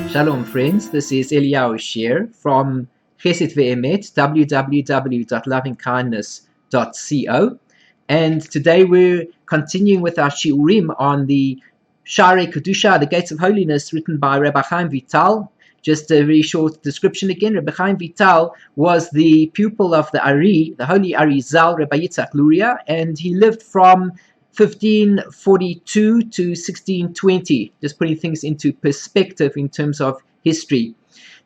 Shalom friends, this is Eliyahu Shear from Chesed Ve'emet, www.lovingkindness.co, and today we're continuing with our shiurim on the Shaarei Kedushah, the Gates of Holiness, written by Rabbi Chaim Vital. Just a very short description again. Rabbi Chaim Vital was the pupil of the Ari, the Holy Ari Zal, Rabbi Yitzhak Luria, and he lived from 1542 to 1620, just putting things into perspective in terms of history.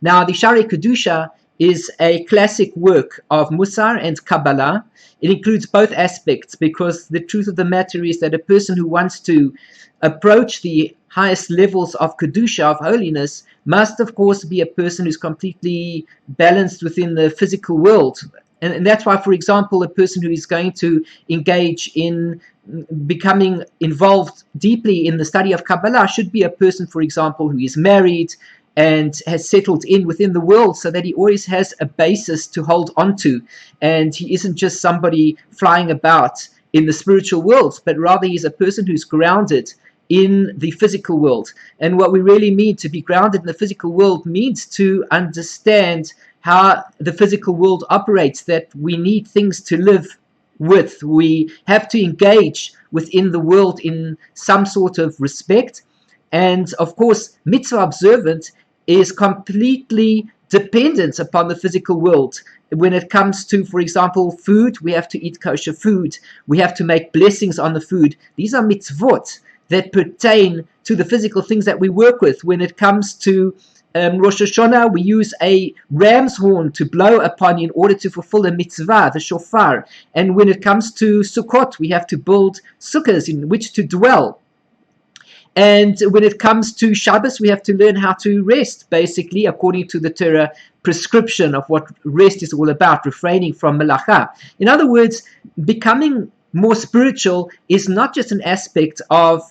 Now, the Shaarei Kedushah is a classic work of Musar and Kabbalah. It includes both aspects, because the truth of the matter is that a person who wants to approach the highest levels of Kedusha, of holiness, must of course be a person who's completely balanced within the physical world. And that's why, for example, a person who is going to engage in becoming involved deeply in the study of Kabbalah should be a person, for example, who is married and has settled in within the world, so that he always has a basis to hold on to, and he isn't just somebody flying about in the spiritual world, but rather he's a person who's grounded in the physical world. And what we really mean to be grounded in the physical world means to understand how the physical world operates, that we need things to live with. We have to engage within the world in some sort of respect. And of course, mitzvah observant is completely dependent upon the physical world. When it comes to, for example, food, we have to eat kosher food. We have to make blessings on the food. These are mitzvot that pertain to the physical things that we work with. When it comes to Rosh Hashanah, we use a ram's horn to blow upon in order to fulfill a mitzvah, the shofar. And when it comes to Sukkot, we have to build sukkahs in which to dwell. And when it comes to Shabbos, we have to learn how to rest, basically, according to the Torah prescription of what rest is all about, refraining from melacha. In other words, becoming more spiritual is not just an aspect of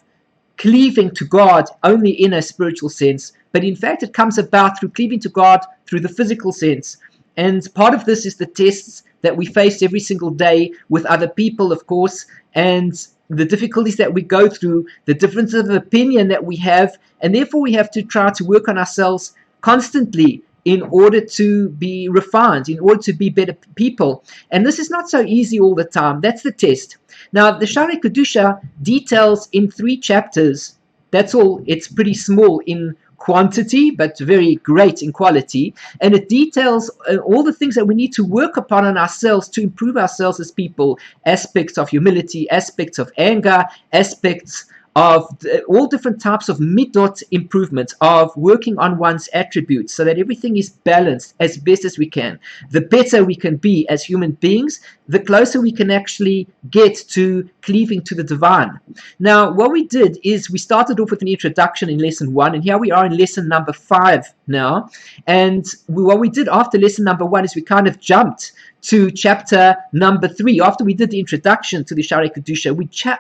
cleaving to God only in a spiritual sense, but in fact it comes about through cleaving to God through the physical sense. And part of this is the tests that we face every single day with other people, of course, and the difficulties that we go through, the differences of opinion that we have, and therefore we have to try to work on ourselves constantly in order to be refined, in order to be better people. And this is not so easy all the time. That's the test. Now, the Shaarei Kedushah details in 3 chapters. That's all. It's pretty small in quantity, but very great in quality. And it details all the things that we need to work upon on ourselves to improve ourselves as people. Aspects of humility, aspects of anger, aspects of all different types of midot improvements, of working on one's attributes so that everything is balanced as best as we can. The better we can be as human beings, the closer we can actually get to cleaving to the divine. Now, what we did is we started off with an introduction in lesson 1, and here we are in lesson number 5 now. And what we did after lesson number 1 is we kind of jumped to chapter number 3. After we did the introduction to the Shaarei Kedushah,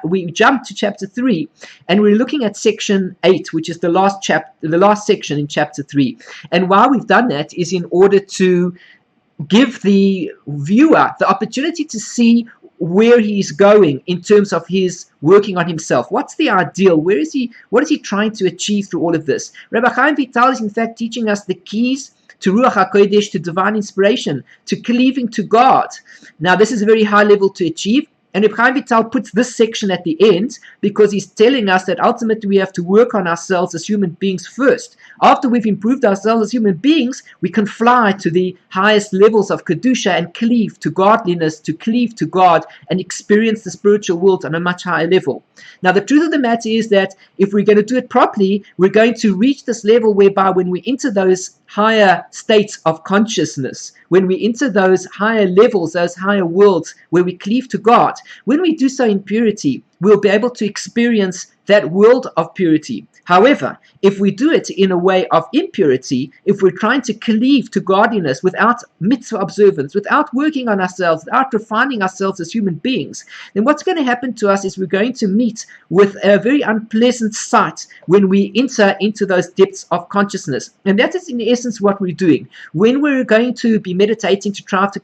we jumped to chapter 3, and we're looking at section 8, which is the last section in chapter 3. And why we've done that is in order to give the viewer the opportunity to see where he's going in terms of his working on himself. What's the ideal? What is he trying to achieve through all of this? Rabbi Chaim Vital is in fact teaching us the keys to Ruach HaKodesh, to divine inspiration, to cleaving to God. Now, this is a very high level to achieve, and Rabbi Chaim Vital puts this section at the end because he's telling us that ultimately we have to work on ourselves as human beings first. After we've improved ourselves as human beings, we can fly to the highest levels of Kedusha and cleave to godliness, to cleave to God, and experience the spiritual world on a much higher level. Now, the truth of the matter is that if we're going to do it properly, we're going to reach this level whereby when we enter those higher states of consciousness, when we enter those higher levels, those higher worlds where we cleave to God, when we do so in purity, we'll be able to experience that world of purity. However, if we do it in a way of impurity, if we're trying to cleave to godliness without mitzvah observance, without working on ourselves, without refining ourselves as human beings, then what's going to happen to us is we're going to meet with a very unpleasant sight when we enter into those depths of consciousness. And that is in essence what we're doing. When we're going to be meditating to try to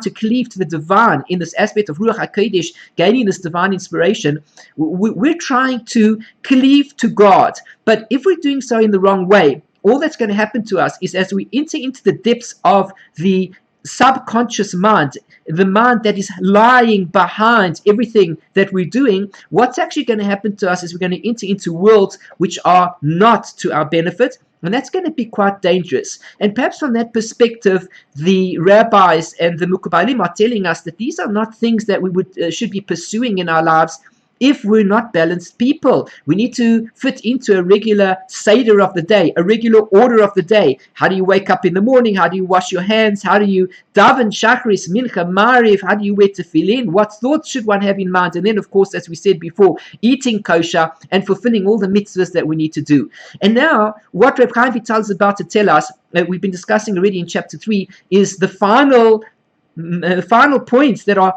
cleave to the divine in this aspect of Ruach HaKodesh, gaining this divine inspiration, we're trying to cleave to God. But if we're doing so in the wrong way, all that's going to happen to us is as we enter into the depths of the subconscious mind, the mind that is lying behind everything that we're doing, what's actually going to happen to us is we're going to enter into worlds which are not to our benefit. And that's going to be quite dangerous. And perhaps from that perspective, the rabbis and the Mukabbalim are telling us that these are not things that we should be pursuing in our lives if we're not balanced people. We need to fit into a regular Seder of the day, a regular order of the day. How do you wake up in the morning? How do you wash your hands? How do you daven, Shachris, Mincha, Mariv? How do you wear tefillin? What thoughts should one have in mind? And then, of course, as we said before, eating kosher and fulfilling all the mitzvahs that we need to do. And now, what Rabbi Chaim Vital is about to tell us, we've been discussing already in chapter 3, is the final points that are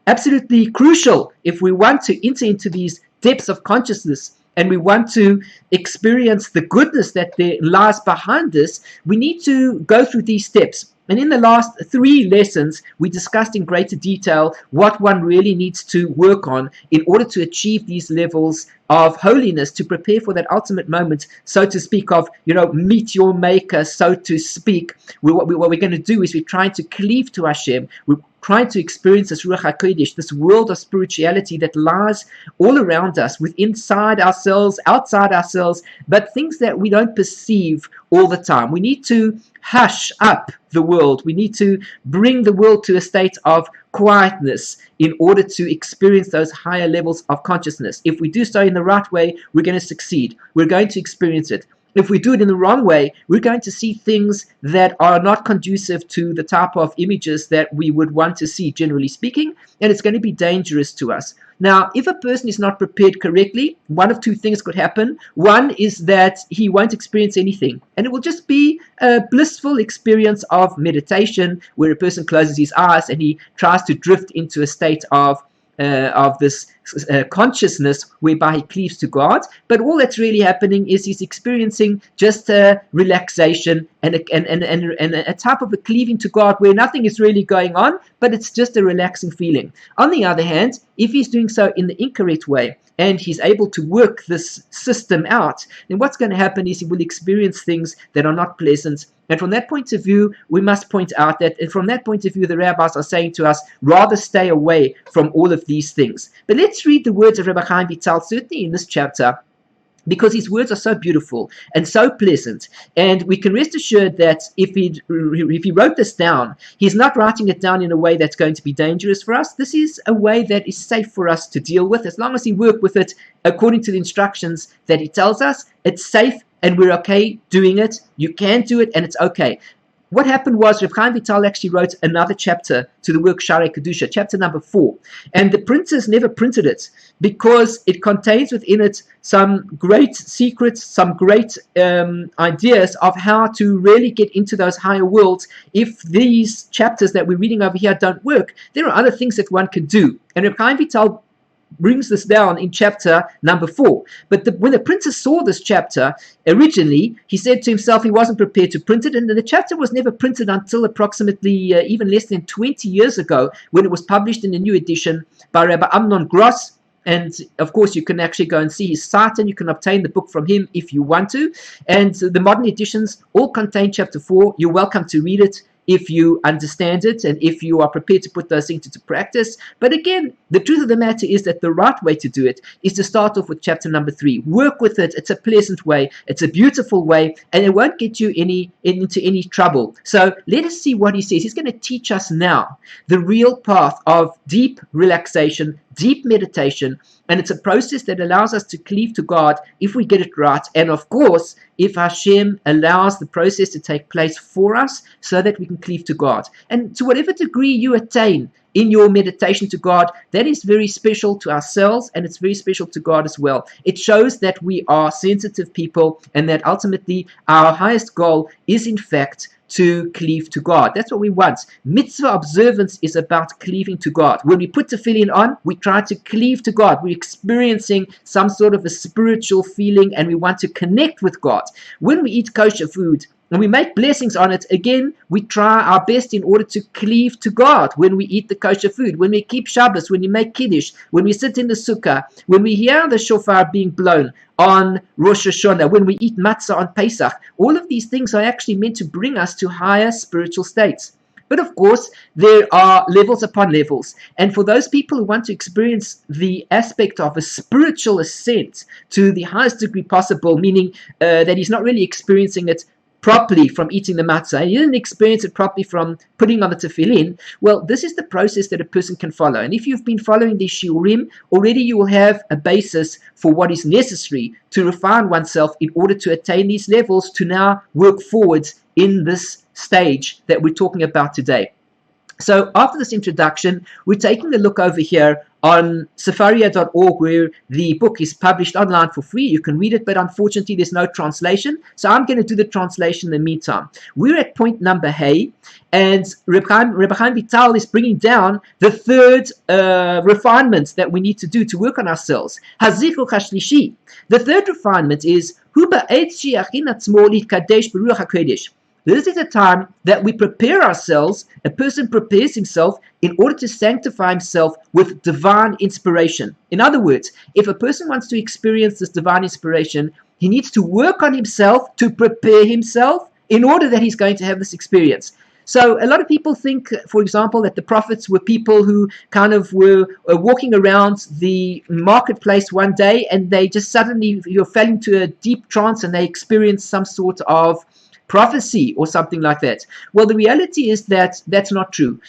absolutely crucial if we want to enter into these depths of consciousness and we want to experience the goodness that there lies behind this. We need to go through these steps. And in the last 3 lessons, we discussed in greater detail what one really needs to work on in order to achieve these levels of holiness, to prepare for that ultimate moment, so to speak, of, meet your maker, so to speak. What we're going to do is we're trying to cleave to Hashem. We're trying to experience this Ruach HaKodesh, this world of spirituality that lies all around us, inside ourselves, outside ourselves, but things that we don't perceive all the time. We need to hush up the world. We need to bring the world to a state of quietness in order to experience those higher levels of consciousness. If we do so in the right way, we're going to succeed. We're going to experience it. If we do it in the wrong way, we're going to see things that are not conducive to the type of images that we would want to see, generally speaking, and it's going to be dangerous to us. Now, if a person is not prepared correctly, one of 2 things could happen. One is that he won't experience anything, and it will just be a blissful experience of meditation where a person closes his eyes and he tries to drift into a state of this consciousness whereby he cleaves to God, but all that's really happening is he's experiencing just a relaxation and a type of a cleaving to God where nothing is really going on, but it's just a relaxing feeling. On the other hand, if he's doing so in the incorrect way and he's able to work this system out, then what's going to happen is he will experience things that are not pleasant. And from that point of view, we must point out that, and from that point of view, the rabbis are saying to us, rather stay away from all of these things. But let's read the words of Rabbi Chaim Vital, certainly in this chapter, because his words are so beautiful and so pleasant. And we can rest assured that if he wrote this down, he's not writing it down in a way that's going to be dangerous for us. This is a way that is safe for us to deal with. As long as we work with it according to the instructions that he tells us, it's safe and we're okay doing it. You can do it and it's okay. What happened was Rabbi Chaim Vital actually wrote another chapter to the work Shaarei Kedushah, chapter number 4. And the printers never printed it because it contains within it some great secrets, some great ideas of how to really get into those higher worlds. If these chapters that we're reading over here don't work, there are other things that one can do. And Rabbi Chaim Vital brings this down in chapter number 4. But when the printer saw this chapter, originally, he said to himself he wasn't prepared to print it, and the chapter was never printed until approximately even less than 20 years ago, when it was published in a new edition by Rabbi Amnon Gross. And of course, you can actually go and see his site, and you can obtain the book from him if you want to. And the modern editions all contain chapter 4. You're welcome to read it if you understand it and if you are prepared to put those things into practice. But again, the truth of the matter is that the right way to do it is to start off with chapter number 3. Work with it. It's a pleasant way. It's a beautiful way, and it won't get you into any trouble. So let us see what he says. He's going to teach us now the real path of deep relaxation, deep meditation, and it's a process that allows us to cleave to God if we get it right, and of course, if Hashem allows the process to take place for us so that we can cleave to God. And to whatever degree you attain in your meditation to God, that is very special to ourselves, and it's very special to God as well. It shows that we are sensitive people, and that ultimately our highest goal is in fact to cleave to God. That's what we want. Mitzvah observance is about cleaving to God. When we put tefillin on, we try to cleave to God. We're experiencing some sort of a spiritual feeling, and we want to connect with God. When we eat kosher food, and we make blessings on it, again, we try our best in order to cleave to God when we eat the kosher food, when we keep Shabbos, when we make Kiddush, when we sit in the sukkah, when we hear the shofar being blown on Rosh Hashanah, when we eat matzah on Pesach. All of these things are actually meant to bring us to higher spiritual states. But of course, there are levels upon levels. And for those people who want to experience the aspect of a spiritual ascent to the highest degree possible, meaning that he's not really experiencing it properly from eating the matzah, you didn't experience it properly from putting on the tefillin, well, this is the process that a person can follow. And if you've been following these shiurim, already you will have a basis for what is necessary to refine oneself in order to attain these levels, to now work forwards in this stage that we're talking about today. So after this introduction, we're taking a look over here on Sefaria.org, where the book is published online for free. You can read it, but unfortunately there's no translation. So I'm going to do the translation in the meantime. We're at point number Hey, and Rabbi Chaim Vital is bringing down the third refinement that we need to do to work on ourselves. Hazichuk hashlishi. The third refinement is Hu ba'et shi'achin atzmo litkadesh b'ruach HaKodesh. This is a time that we prepare ourselves, a person prepares himself in order to sanctify himself with divine inspiration. In other words, if a person wants to experience this divine inspiration, he needs to work on himself to prepare himself in order that he's going to have this experience. So a lot of people think, for example, that the prophets were people who kind of were walking around the marketplace one day, and they just suddenly fell into a deep trance and they experienced some sort of prophecy or something like that. Well, the reality is that that's not true.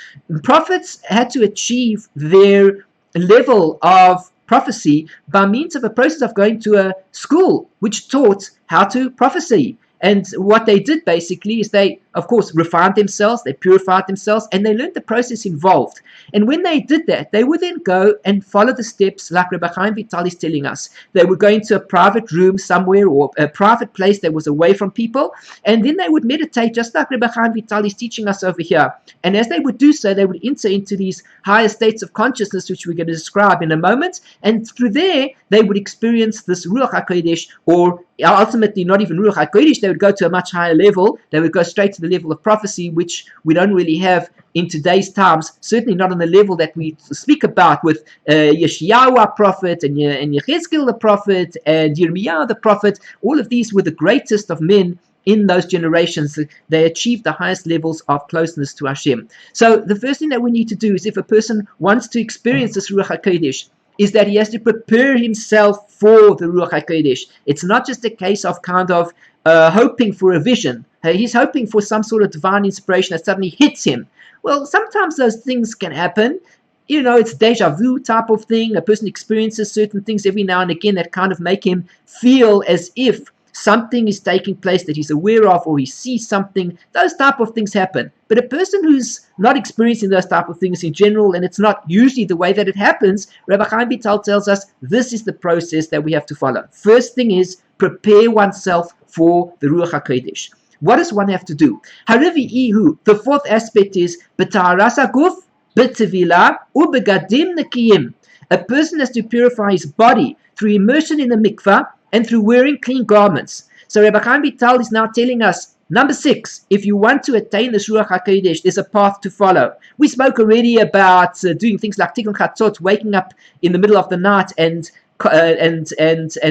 Prophets had to achieve their level of prophecy by means of a process of going to a school which taught how to prophesy. And what they did basically is they, of course, refined themselves, they purified themselves, and they learned the process involved. And when they did that, they would then go and follow the steps like Rabbi Chaim Vital is telling us. They would go into a private room somewhere or a private place that was away from people, and then they would meditate just like Rabbi Chaim Vital is teaching us over here. And as they would do so, they would enter into these higher states of consciousness, which we're going to describe in a moment. And through there, they would experience this Ruach HaKodesh, or ultimately not even Ruach HaKodesh. They would go to a much higher level. They would go straight to the level of prophecy, which we don't really have in today's times, certainly not on the level that we speak about with Yeshayahu our prophet, and Yechezkel the prophet, and Yirmiyahu the prophet. All of these were the greatest of men in those generations. They achieved the highest levels of closeness to Hashem. So the first thing that we need to do is, if a person wants to experience this Ruach HaKodesh, is that he has to prepare himself for the Ruach HaKodesh. It's not just a case of kind of hoping for a vision. He's hoping for some sort of divine inspiration that suddenly hits him. Well, sometimes those things can happen. You know, it's deja vu type of thing. A person experiences certain things every now and again that kind of make him feel as if something is taking place that he's aware of, or he sees something. Those type of things happen. But a person who's not experiencing those type of things in general, and it's not usually the way that it happens, Rabbi Chaim Vital tells us this is the process that we have to follow. First thing is prepare oneself for the Ruach HaKodesh. What does one have to do? Haravi'ihu, the fourth aspect is b'taharas haguf, b'tevilah, u'begadim nekiyim. A person has to purify his body through immersion in the mikveh and through wearing clean garments. So Rabbi Chaim Vital is now telling us, number 6, if you want to attain this Ruach HaKodesh, there's a path to follow. We spoke already about doing things like Tikkun Chatzot, waking up in the middle of the night and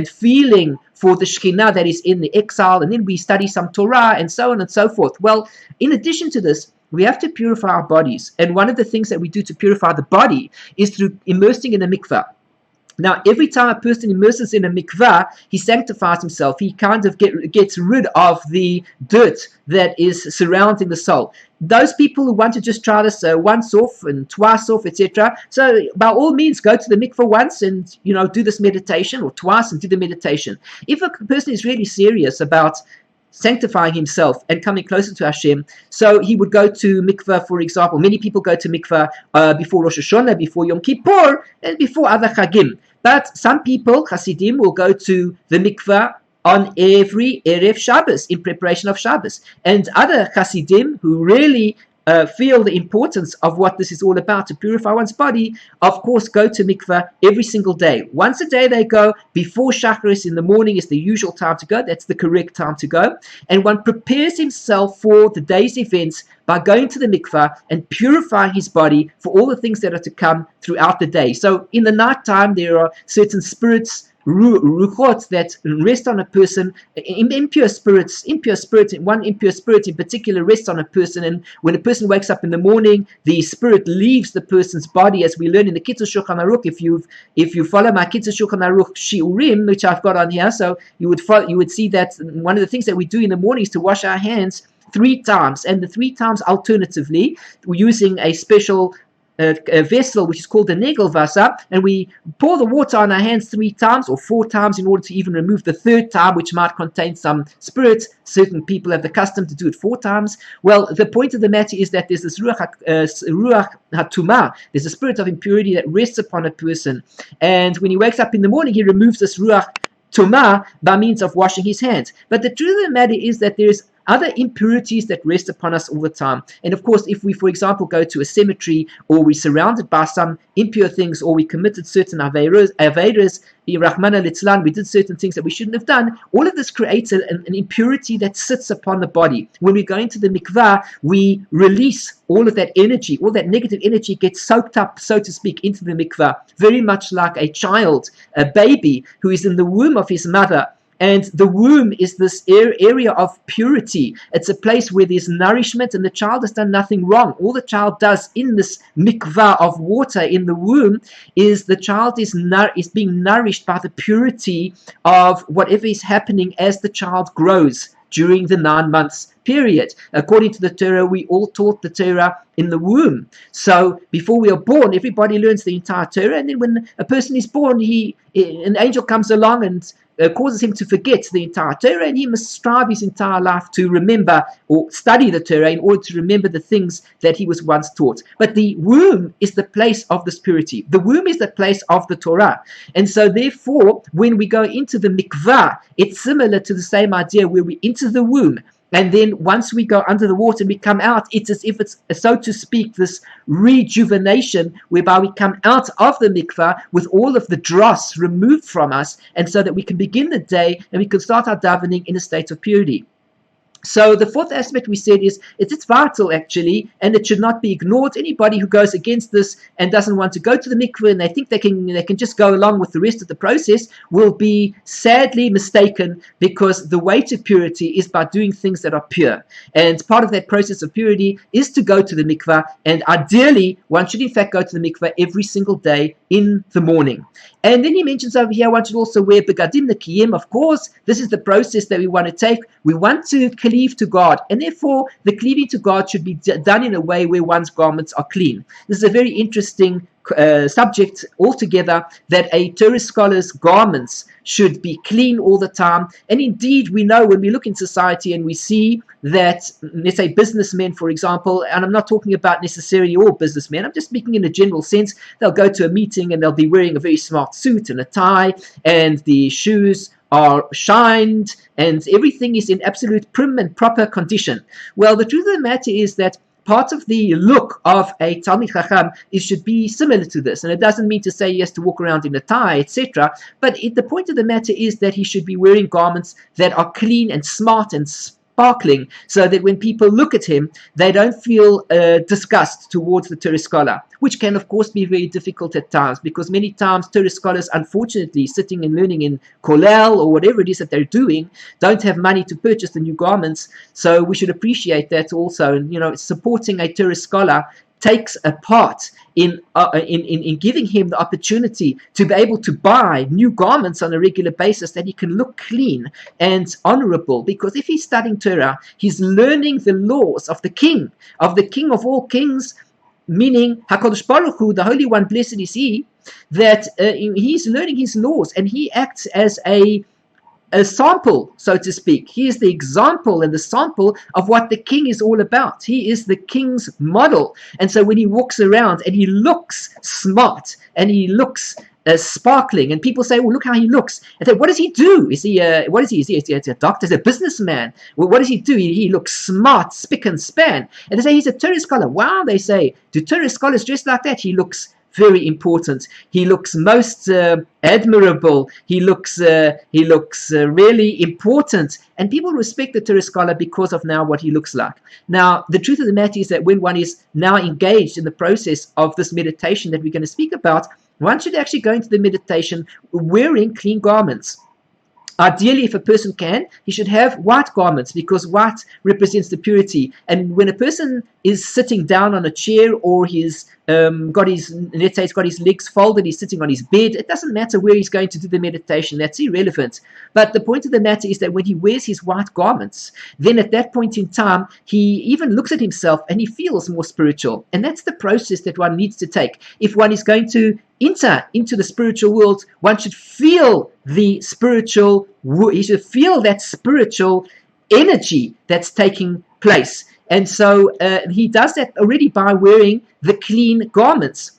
feeling for the Shekhinah that is in the exile, and then we study some Torah and so on and so forth. Well, in addition to this, we have to purify our bodies, and one of the things that we do to purify the body is through immersing in the mikveh. Now, every time a person immerses in a mikvah, he sanctifies himself. He kind of gets rid of the dirt that is surrounding the soul. Those people who want to just try this once off and twice off, etc. So, by all means, go to the mikvah once and do this meditation, or twice and do the meditation. If a person is really serious about sanctifying himself and coming closer to Hashem, so he would go to mikveh, for example. Many people go to mikveh before Rosh Hashanah, before Yom Kippur, and before other Chagim. But some people, Hasidim, will go to the mikveh on every Erev Shabbos, in preparation of Shabbos. And other Hasidim who really feel the importance of what this is all about, to purify one's body, of course, go to mikveh every single day. Once a day they go. Before Shacharis in the morning is the usual time to go. That's the correct time to go. And one prepares himself for the day's events by going to the mikveh and purifying his body for all the things that are to come throughout the day. So in the night time, there are certain spirits, ruchot, that rest on a person, impure spirits, one impure spirit in particular rests on a person, and when a person wakes up in the morning, the spirit leaves the person's body, as we learn in the Kitzur Shulchan Aruch. If you follow my Kitzur Shulchan Aruch Shiurim, which I've got on here, so you would see that one of the things that we do in the morning is to wash our hands 3 times, and the 3 times alternatively, we're using a special a vessel which is called the Negelwasser, and we pour the water on our hands 3 times or 4 times in order to even remove the 3rd time, which might contain some spirits. Certain people have the custom to do it 4 times. Well, the point of the matter is that there's this Ruach HaTumah, there's a spirit of impurity that rests upon a person, and when he wakes up in the morning, he removes this Ruach Tumah by means of washing his hands. But the truth of the matter is that there's other impurities that rest upon us all the time. And of course, if we, for example, go to a cemetery, or we're surrounded by some impure things, or we committed certain averas, Rahmana Litzlan, we did certain things that we shouldn't have done, all of this creates an impurity that sits upon the body. When we go into the mikvah, we release all of that energy, all that negative energy gets soaked up, so to speak, into the mikvah, very much like a child, a baby who is in the womb of his mother. And the womb is this area of purity. It's a place where there's nourishment, and the child has done nothing wrong. All the child does in this mikvah of water in the womb is the child is being nourished by the purity of whatever is happening as the child grows during the 9 months period. According to the Torah, we all taught the Torah in the womb. So before we are born, everybody learns the entire Torah, and then when a person is born, an angel comes along and causes him to forget the entire Torah, and he must strive his entire life to remember or study the Torah in order to remember the things that he was once taught. But the womb is the place of this purity. The womb is the place of the Torah. And so therefore, when we go into the mikvah, it's similar to the same idea where we enter the womb. And then once we go under the water and we come out, it's as if it's, so to speak, this rejuvenation whereby we come out of the mikvah with all of the dross removed from us, and so that we can begin the day and we can start our davening in a state of purity. So the 4th aspect we said is it's vital, actually, and it should not be ignored. Anybody who goes against this and doesn't want to go to the mikveh and they think they can just go along with the rest of the process will be sadly mistaken, because the way to purity is by doing things that are pure. And part of that process of purity is to go to the mikveh, and ideally one should in fact go to the mikveh every single day in the morning. And then he mentions over here one should also wear begadim nekiyim. Of course, this is the process that we want to take. We want to cleave to God, and therefore the cleaving to God should be done in a way where one's garments are clean. This is a very interesting subject altogether, that a Torah scholar's garments should be clean all the time. And indeed, we know when we look in society and we see that, let's say, businessmen, for example, and I'm not talking about necessarily all businessmen, I'm just speaking in a general sense, they'll go to a meeting and they'll be wearing a very smart suit and a tie, and the shoes are shined, and everything is in absolute prim and proper condition. Well, the truth of the matter is that part of the look of a Talmid Chacham should be similar to this. And it doesn't mean to say he has to walk around in a tie, etc. But the point of the matter is that he should be wearing garments that are clean and smart and sparkling, so that when people look at him, they don't feel disgust towards the Torah scholar, which can, of course, be very difficult at times, because many times Torah scholars, unfortunately, sitting and learning in kollel or whatever it is that they're doing, don't have money to purchase the new garments. So we should appreciate that also. And, supporting a Torah scholar takes a part in giving him the opportunity to be able to buy new garments on a regular basis, that he can look clean and honorable. Because if he's studying Torah, he's learning the laws of the King of all kings, meaning HaKadosh Baruch Hu, the Holy One, blessed is He, that he's learning His laws, and he acts as a sample, so to speak. He is the example and the sample of what the king is all about. He is the king's model. And so when he walks around and he looks smart and he looks sparkling, and people say, well, look how he looks. And then, what does he do? Is he what is he? Is he a doctor? Is he a businessman? Well, what does he do? He looks smart, spick and span. And they say he's a Torah scholar. Wow, they say, do Torah scholars dress like that? He looks very important. He looks most admirable. He looks really important, and people respect the Torah scholar because of now what he looks like. Now, the truth of the matter is that when one is now engaged in the process of this meditation that we're going to speak about, one should actually go into the meditation wearing clean garments. Ideally, if a person can, he should have white garments, because white represents the purity. And when a person is sitting down on a chair, or he's got his legs folded, he's sitting on his bed, it doesn't matter where he's going to do the meditation. That's irrelevant. But the point of the matter is that when he wears his white garments, then at that point in time, he even looks at himself and he feels more spiritual. And that's the process that one needs to take. If one is going to enter into the spiritual world, one should feel the spiritual, he should feel that spiritual energy that's taking place. And so he does that already by wearing the clean garments.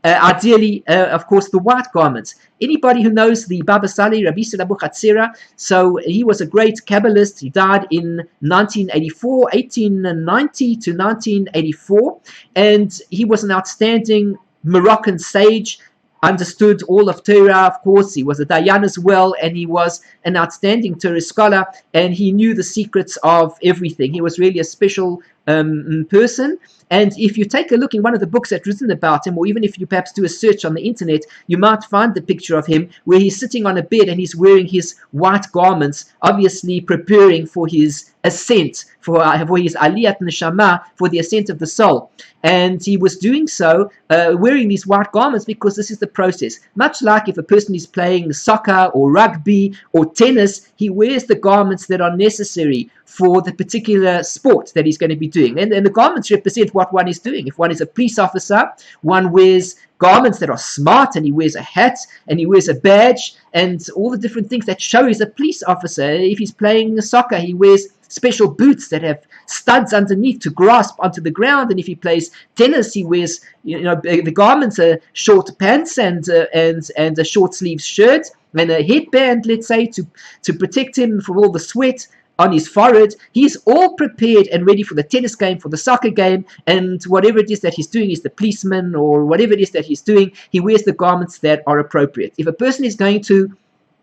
Ideally, of course, the white garments. Anybody who knows the Baba Sali, Rabbi Chatzera, so he was a great Kabbalist. He died in 1890 to 1984, and he was an outstanding Moroccan sage, understood all of Torah, of course. He was a Dayan as well, and he was an outstanding Torah scholar, and he knew the secrets of everything. He was really a special person. And if you take a look in one of the books that's written about him, or even if you perhaps do a search on the internet, you might find the picture of him where he's sitting on a bed and he's wearing his white garments, obviously preparing for his ascent, for his aliyat neshama, for the ascent of the soul. And he was doing so wearing these white garments because this is the process. Much like if a person is playing soccer or rugby or tennis, he wears the garments that are necessary for the particular sport that he's going to be doing. And the garments represent what one is doing. If one is a police officer, one wears garments that are smart, and he wears a hat, and he wears a badge, and all the different things that show he's a police officer. If he's playing soccer, he wears special boots that have studs underneath to grasp onto the ground. And if he plays tennis, he wears, the garments are short pants and a short sleeve shirt and a headband, let's say, to protect him from all the sweat on his forehead. He's all prepared and ready for the tennis game, for the soccer game, and whatever it is that he's doing, is the policeman or whatever it is that he's doing, he wears the garments that are appropriate. If a person is going to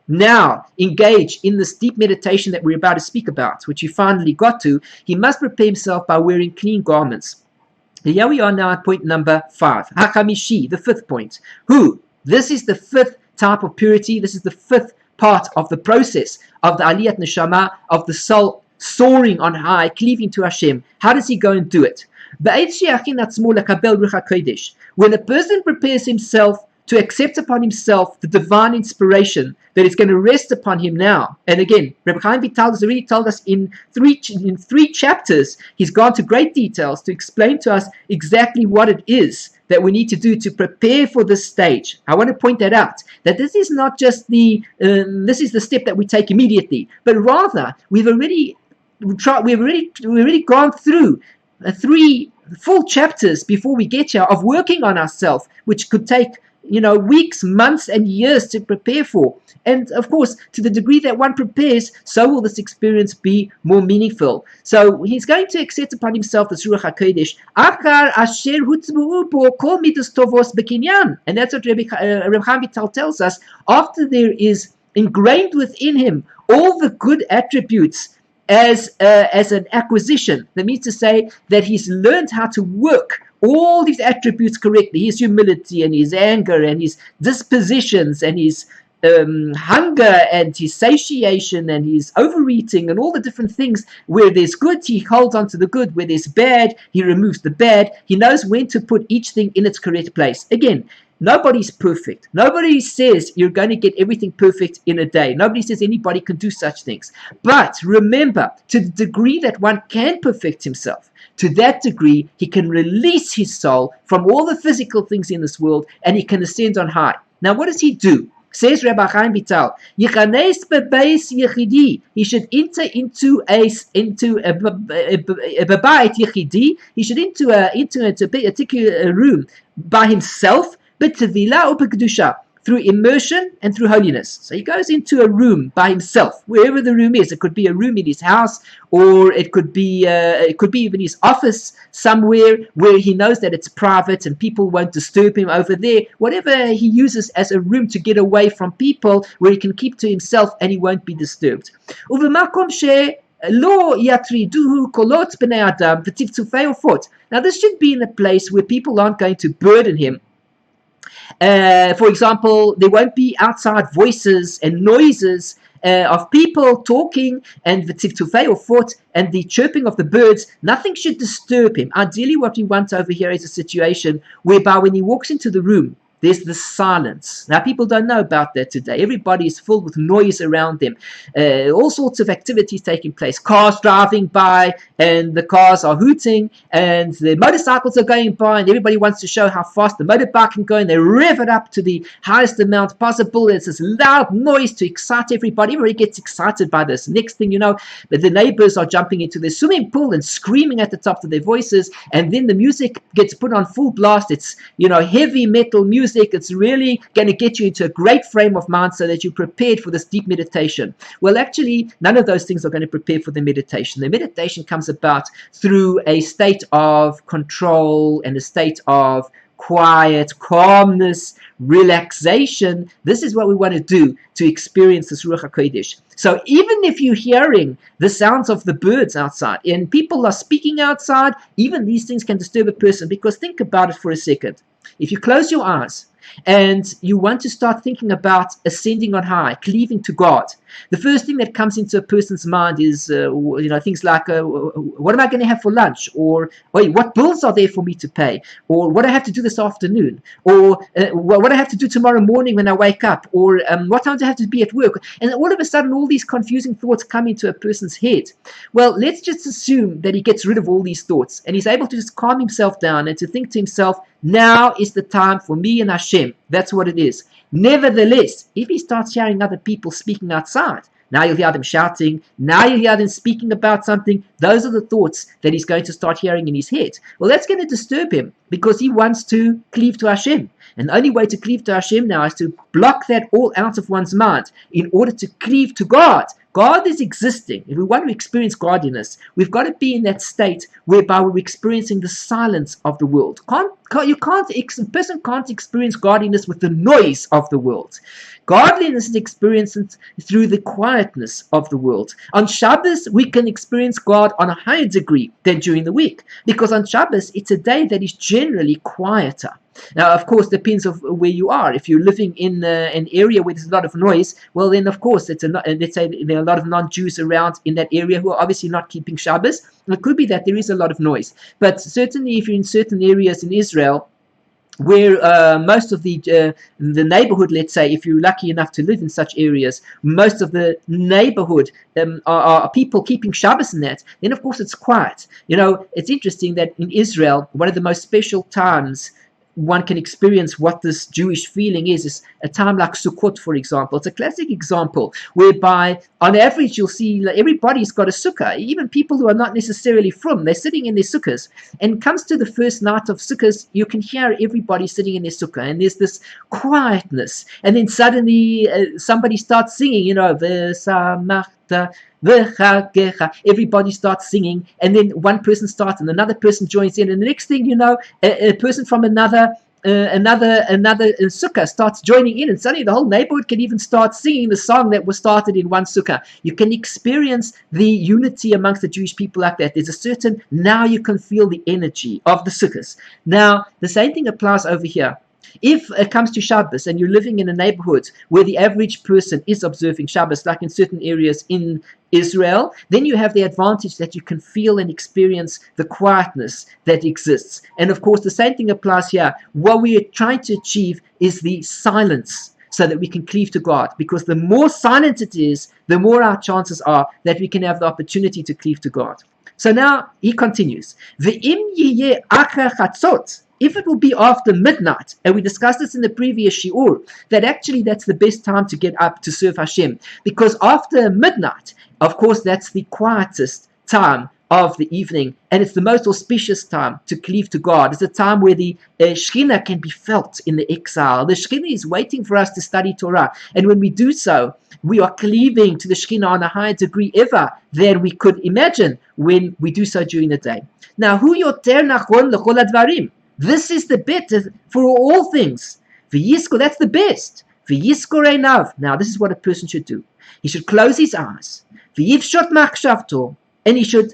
now engage in this deep meditation that we're about to speak about, which he finally got to, he must prepare himself by wearing clean garments. Here we are now at point number 5. Hakamishi, the 5th point. Who? This is the 5th type of purity. This is the 5th part of the process of the aliyat neshama, of the soul soaring on high, cleaving to Hashem. How does he go and do it? When a person prepares himself to accept upon himself the divine inspiration that is going to rest upon him now. And again, Rabbi Chaim Vital has already told us in three chapters, he's gone to great details to explain to us exactly what it is that we need to do to prepare for this stage. I want to point that out, that this is not just the step that we take immediately, but rather we've already gone through 3 full chapters before we get here of working on ourselves, which could take weeks, months, and years to prepare for. And of course, to the degree that one prepares, so will this experience be more meaningful. So he's going to accept upon himself this Ruach HaKodesh. And that's what Rabbi Chaim Vital tells us. After there is ingrained within him all the good attributes as an acquisition, that means to say that he's learned how to work all these attributes correctly, his humility and his anger and his dispositions and his hunger and his satiation and his overeating and all the different things. Where there's good, he holds on to the good. Where there's bad, he removes the bad. He knows when to put each thing in its correct place. Again, nobody's perfect. Nobody says you're going to get everything perfect in a day. Nobody says anybody can do such things. But remember, to the degree that one can perfect himself, to that degree, he can release his soul from all the physical things in this world, and he can ascend on high. Now, what does he do? Says Rabbi Chaim Vital, he should enter into a bebayit yechidi. He should enter into a particular room by himself, through immersion and through holiness. So he goes into a room by himself, wherever the room is. It could be a room in his house, or it could be even his office somewhere where he knows that it's private and people won't disturb him over there. Whatever he uses as a room to get away from people, where he can keep to himself and he won't be disturbed. Now, this should be in a place where people aren't going to burden him. For example, there won't be outside voices and noises of people talking, and the tiftufe or foot and the chirping of the birds. Nothing should disturb him. Ideally, what we want over here is a situation whereby when he walks into the room, there's the silence. Now, people don't know about that today. Everybody is filled with noise around them. All sorts of activities taking place. Cars driving by, and the cars are hooting, and the motorcycles are going by, and everybody wants to show how fast the motorbike can go, and they rev it up to the highest amount possible. It's this loud noise to excite everybody. Everybody gets excited by this. Next thing you know, the neighbors are jumping into the swimming pool and screaming at the top of their voices, and then the music gets put on full blast. It's, heavy metal music. It's really going to get you into a great frame of mind so that you're prepared for this deep meditation. Well, actually, none of those things are going to prepare for the meditation. The meditation comes about through a state of control and a state of quiet, calmness, relaxation. This is what we want to do to experience this Ruach HaKodesh. So even if you're hearing the sounds of the birds outside and people are speaking outside, even these things can disturb a person, because think about it for a second. If you close your eyes and you want to start thinking about ascending on high, cleaving to God, the first thing that comes into a person's mind is, things like, what am I going to have for lunch? Or, wait, what bills are there for me to pay? Or what do I have to do this afternoon? Or what do I have to do tomorrow morning when I wake up? Or what time do I have to be at work? And all of a sudden, all these confusing thoughts come into a person's head. Well, let's just assume that he gets rid of all these thoughts and he's able to just calm himself down and to think to himself, now is the time for me and Hashem. That's what it is. Nevertheless, if he starts hearing other people speaking outside, now you'll hear them shouting, now you'll hear them speaking about something. Those are the thoughts that he's going to start hearing in his head. Well, that's going to disturb him because he wants to cleave to Hashem. And the only way to cleave to Hashem now is to block that all out of one's mind in order to cleave to God. God is existing. If we want to experience godliness, we've got to be in that state whereby we're experiencing the silence of the world. A person can't experience godliness with the noise of the world. Godliness is experienced through the quietness of the world. On Shabbos, we can experience God on a higher degree than during the week, because on Shabbos, it's a day that is generally quieter. Now, of course, depends on where you are. If you're living in an area where there's a lot of noise, well, then, of course, let's say there are a lot of non-Jews around in that area who are obviously not keeping Shabbos. It could be that there is a lot of noise. But certainly, if you're in certain areas in Israel, where most of the neighborhood, let's say, if you're lucky enough to live in such areas, most of the neighborhood are people keeping Shabbos in that, then, of course, it's quiet. It's interesting that in Israel, one of the most special times one can experience what this Jewish feeling is a time like Sukkot, for example. It's a classic example whereby, on average, you'll see everybody's got a sukkah. Even people who are not necessarily from, they're sitting in their sukkahs. And comes to the first night of sukkahs, you can hear everybody sitting in their sukkah, and there's this quietness. And then suddenly somebody starts singing, V'samachta everybody starts singing, and then one person starts and another person joins in, and the next thing you know, a person from another sukkah starts joining in, and suddenly the whole neighborhood can even start singing the song that was started in one sukkah. You can experience the unity amongst the Jewish people like that. There's a certain, now you can feel the energy of the sukkahs. Now, the same thing applies over here. If it comes to Shabbos and you're living in a neighborhood where the average person is observing Shabbos, like in certain areas in Israel, then you have the advantage that you can feel and experience the quietness that exists. And of course, the same thing applies here. What we are trying to achieve is the silence, so that we can cleave to God. Because the more silent it is, the more our chances are that we can have the opportunity to cleave to God. So now he continues. If it will be after midnight, and we discussed this in the previous shiur, that actually that's the best time to get up to serve Hashem. Because after midnight, of course, that's the quietest time of the evening, and it's the most auspicious time to cleave to God. It's a time where the Shekhinah can be felt in the exile. The Shekhinah is waiting for us to study Torah, and when we do so, we are cleaving to the Shekhinah on a higher degree ever than we could imagine when we do so during the day. Now, hu yoter nachon lechol hadvarim. This is the better for all things. V'yiskor, that's the best. V'yiskor einav. Now, this is what a person should do. He should close his eyes. V'yivshot machshavto. And he should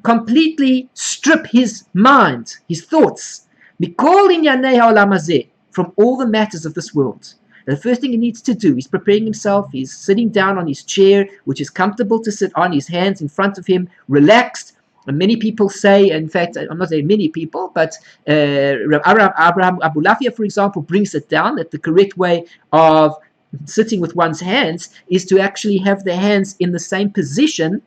completely strip his mind, his thoughts, mikol inyanei ha'olam hazeh, from all the matters of this world. And the first thing he needs to do, he's preparing himself, he's sitting down on his chair, which is comfortable to sit on, his hands in front of him, relaxed. And many people say, in fact, I'm not saying many people, but Abulafia, for example, brings it down that the correct way of sitting with one's hands is to actually have the hands in the same position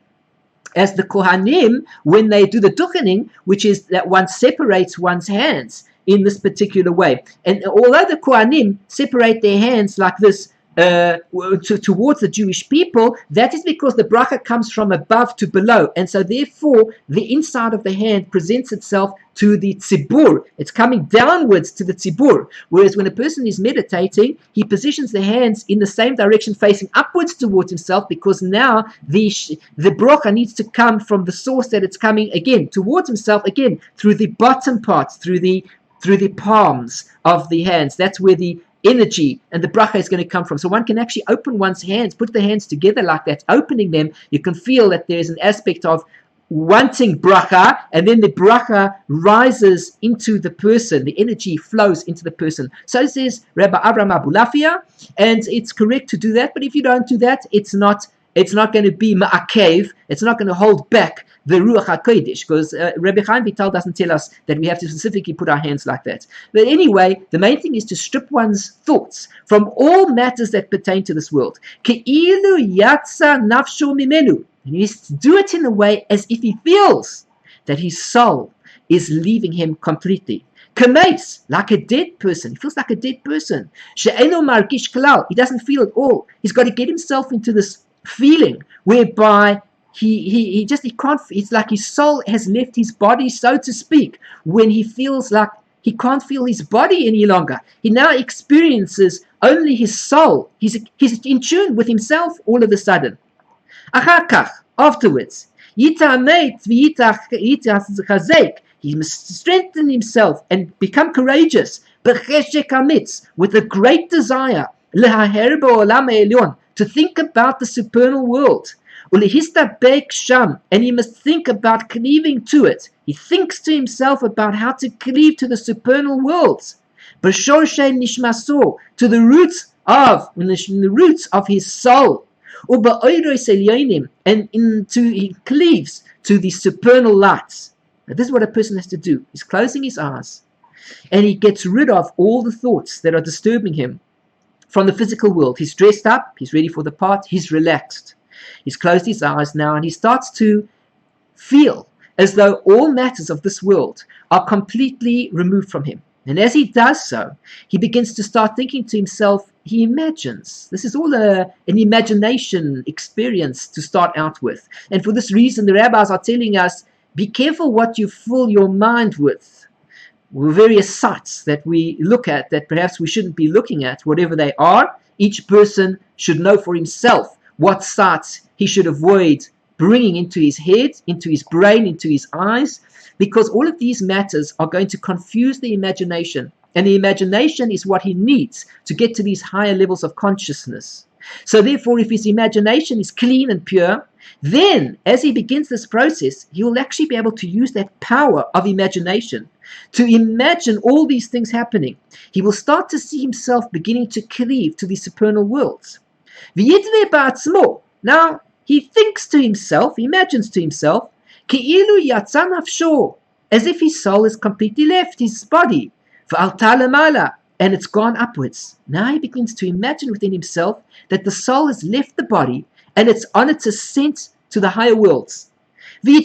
as the Kohanim when they do the duchening, which is that one separates one's hands in this particular way. And although the Kohanim separate their hands like this towards the Jewish people, that is because the bracha comes from above to below, and so therefore the inside of the hand presents itself to the tzibur. It's coming downwards to the tzibur, whereas when a person is meditating, he positions the hands in the same direction facing upwards towards himself, because now the bracha needs to come from the source that it's coming again towards himself, again through the bottom parts, through the palms of the hands. That's where the energy and the bracha is going to come from. So one can actually open one's hands, put the hands together like that, opening them. You can feel that there's an aspect of wanting bracha, and then the bracha rises into the person. The energy flows into the person. So says Rabbi Abraham Abulafia, and it's correct to do that. But if you don't do that, it's not going to be ma'akev. It's not going to hold back the Ruach HaKodesh, because Rabbi Chaim Vital doesn't tell us that we have to specifically put our hands like that. But anyway, the main thing is to strip one's thoughts from all matters that pertain to this world. Ke'ilu yatsa nafsho mimenu. And he needs to do it in a way as if he feels that his soul is leaving him completely. Kameis, like a dead person. He feels like a dead person. She'eno margish klal. He doesn't feel at all. He's got to get himself into this feeling whereby he can't, it's like his soul has left his body, so to speak, when he feels like he can't feel his body any longer. He now experiences only his soul. He's in tune with himself all of a sudden. Afterwards, he must strengthen himself and become courageous, with a great desire to think about the supernal world. And he must think about cleaving to it. He thinks to himself about how to cleave to the supernal worlds. To the roots of his soul. And he cleaves to the supernal lights. Now, this is what a person has to do. He's closing his eyes, and he gets rid of all the thoughts that are disturbing him from the physical world. He's dressed up, he's ready for the part, he's relaxed. He's closed his eyes now, and he starts to feel as though all matters of this world are completely removed from him. And as he does so, he begins to start thinking to himself, he imagines. This is all an imagination experience to start out with. And for this reason, the rabbis are telling us, be careful what you fill your mind with. Various sights that we look at that perhaps we shouldn't be looking at, whatever they are. Each person should know for himself what sights he should avoid bringing into his head, into his brain, into his eyes, because all of these matters are going to confuse the imagination, and the imagination is what he needs to get to these higher levels of consciousness. So therefore, if his imagination is clean and pure, Then, as he begins this process, he will actually be able to use that power of imagination to imagine all these things happening. He will start to see himself beginning to cleave to the supernal worlds. Now, he thinks to himself, imagines to himself, as if his soul has completely left his body, and it's gone upwards. Now he begins to imagine within himself that the soul has left the body and it's on its ascent to the higher worlds. And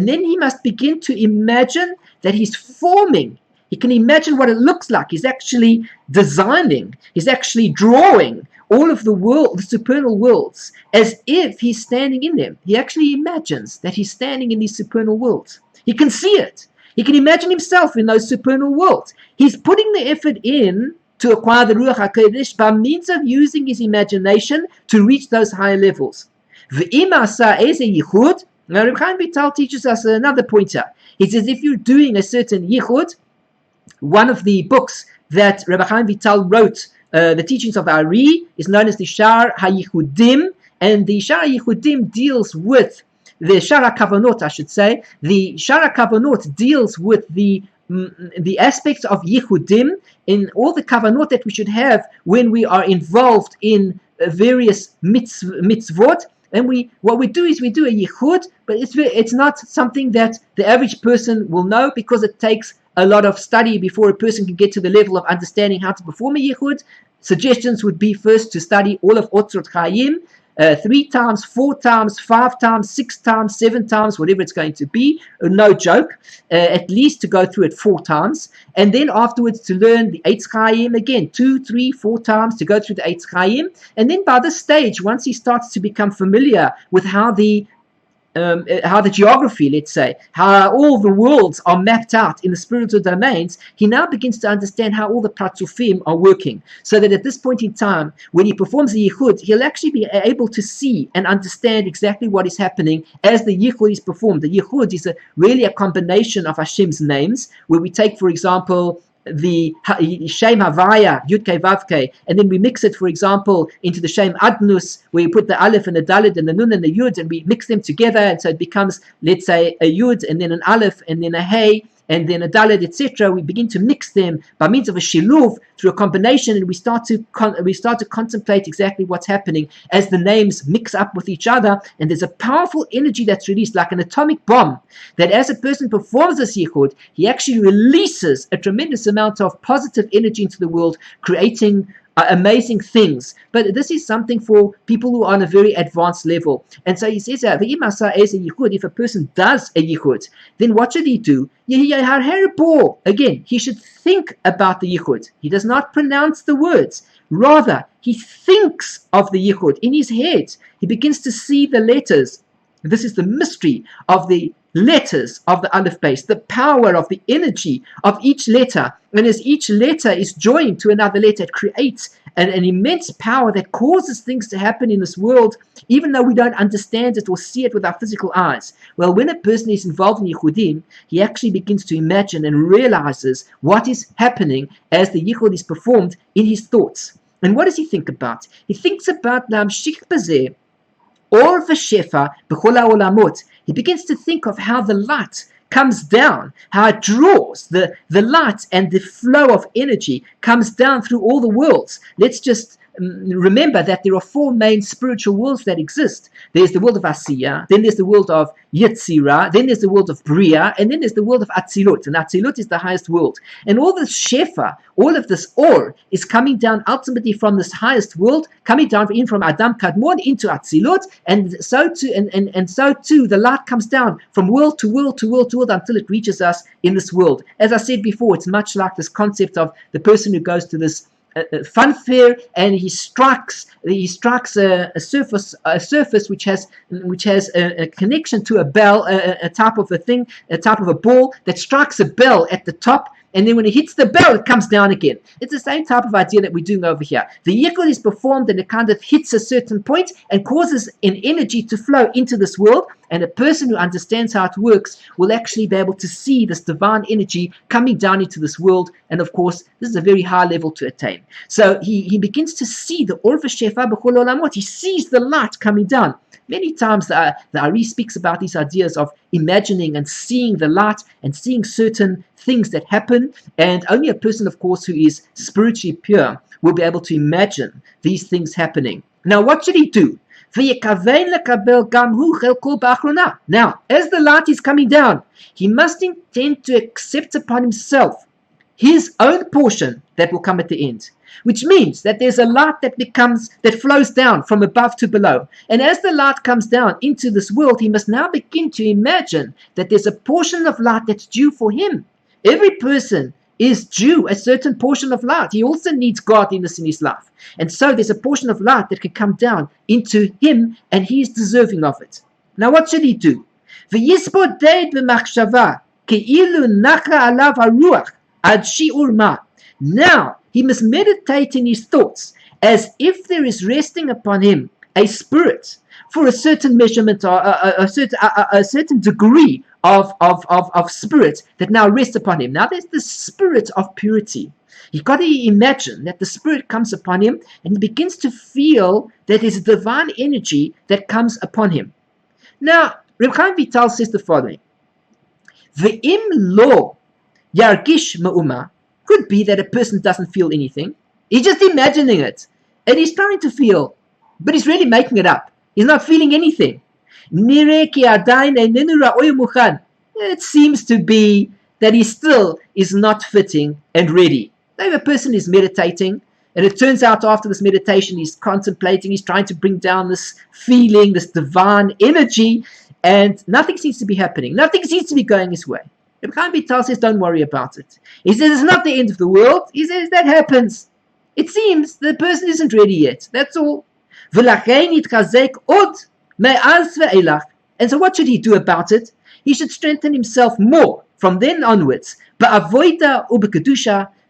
then he must begin to imagine that he's forming. He can imagine what it looks like. He's actually designing. He's actually drawing all of the supernal worlds as if he's standing in them. He actually imagines that he's standing in these supernal worlds. He can see it. He can imagine himself in those supernal worlds. He's putting the effort in to acquire the Ruach HaKodesh by means of using his imagination to reach those higher levels. Now, Rabbi Chaim Vital teaches us another pointer. He says if you're doing a certain Yichud, one of the books that Rabbi Chaim Vital wrote, the teachings of the Ari, is known as the Shaarei Yichudim, and the Shaarei Yichudim deals with the Shaarei Kavanot, I should say. The Shaarei Kavanot deals with the aspects of Yichudim in all the Kavanot that we should have when we are involved in various mitzvot. And what we do is we do a yichud, but it's not something that the average person will know, because it takes a lot of study before a person can get to the level of understanding how to perform a yichud. Suggestions would be first to study all of Otzrot Chaim, 3 times, 4 times, 5 times, 6 times, 7 times, whatever it's going to be. No joke. At least to go through it 4 times. And then afterwards to learn the 8 Chaim again, 2, 3, 4 times to go through the 8 Chaim. And then by this stage, once he starts to become familiar with how the geography, let's say, how all the worlds are mapped out in the spiritual domains, he now begins to understand how all the pratzufim are working. So that at this point in time, when he performs the yichud, he'll actually be able to see and understand exactly what is happening as the yichud is performed. The yichud is really a combination of Hashem's names, where we take, for example, the Shem Havaya, Yudke Vavke, and then we mix it, for example, into the Shem Adnus, where you put the Aleph and the Dalet and the Nun and the Yud, and we mix them together, and so it becomes, let's say, a Yud, and then an Aleph, and then a Hey, and then a Dalet, etc. We begin to mix them by means of a Shiluv through a combination, and we start to contemplate exactly what's happening as the names mix up with each other, and there's a powerful energy that's released like an atomic bomb, that as a person performs this yichud, he actually releases a tremendous amount of positive energy into the world, creating amazing things. But this is something for people who are on a very advanced level. And so he says, if a person does a yichud, then what should he do? Again, he should think about the yichud. He does not pronounce the words. Rather, he thinks of the yichud in his head. He begins to see the letters. This is the mystery of the letters of the Aleph base, the power of the energy of each letter. And as each letter is joined to another letter, it creates an immense power that causes things to happen in this world, even though we don't understand it or see it with our physical eyes. Well, when a person is involved in Yichudim, he actually begins to imagine and realizes what is happening as the Yichud is performed in his thoughts. And what does he think about? He thinks about Lamshich Bazeh, or the Shefa, b'chol ha'olamot. He begins to think of how the light comes down, how it draws, the light and the flow of energy comes down through all the worlds. Let's just remember that there are 4 main spiritual worlds that exist. There's the world of Asiya, then there's the world of Yetzirah, then there's the world of Bria, and then there's the world of Atzilut. And Atzilut is the highest world. And all this Shefa, all of this Or, is coming down ultimately from this highest world, coming down in from Adam Kadmon into Atzilut, and so too the light comes down from world to world to world to world until it reaches us in this world. As I said before, it's much like this concept of the person who goes to this fun fair, and he strikes a surface which has a connection to a bell, a type of a thing, a type of a ball that strikes a bell at the top, and then when it hits the bell, it comes down again. It's the same type of idea that we're doing over here. The yichud is performed, and it kind of hits a certain point and causes an energy to flow into this world, And a person who understands how it works will actually be able to see this divine energy coming down into this world. And of course, this is a very high level to attain. So he begins to see the Or Shefa b'chol olamot. He sees the light coming down. Many times the Ari speaks about these ideas of imagining and seeing the light and seeing certain things that happen. And only a person, of course, who is spiritually pure will be able to imagine these things happening. Now, what should he do? Now, as the light is coming down, he must intend to accept upon himself his own portion that will come at the end. Which means that there's a light that flows down from above to below. And as the light comes down into this world, he must now begin to imagine that there's a portion of light that's due for him. Every person is due a certain portion of light. He also needs godliness in his life. And so there's a portion of light that can come down into him, and he is deserving of it. Now what should he do? Now, he must meditate in his thoughts as if there is resting upon him a spirit for a certain measurement or a certain degree of spirit that now rests upon him. Now there's the spirit of purity. You've got to imagine that the spirit comes upon him and he begins to feel that there's a divine energy that comes upon him. Now, Rabbi Chaim Vital says the following: Ve'im lo yargish ma'uma. Could be that a person doesn't feel anything. He's just imagining it. And he's trying to feel, but he's really making it up. He's not feeling anything. It seems to be that he still is not fitting and ready. Now, if a person is meditating, and it turns out after this meditation, he's contemplating, he's trying to bring down this feeling, this divine energy, and nothing seems to be happening. Nothing seems to be going his way. Rabbi Chaim Vital says, don't worry about it. He says, it's not the end of the world. He says, that happens. It seems the person isn't ready yet. That's all. And so what should he do about it? He should strengthen himself more from then onwards.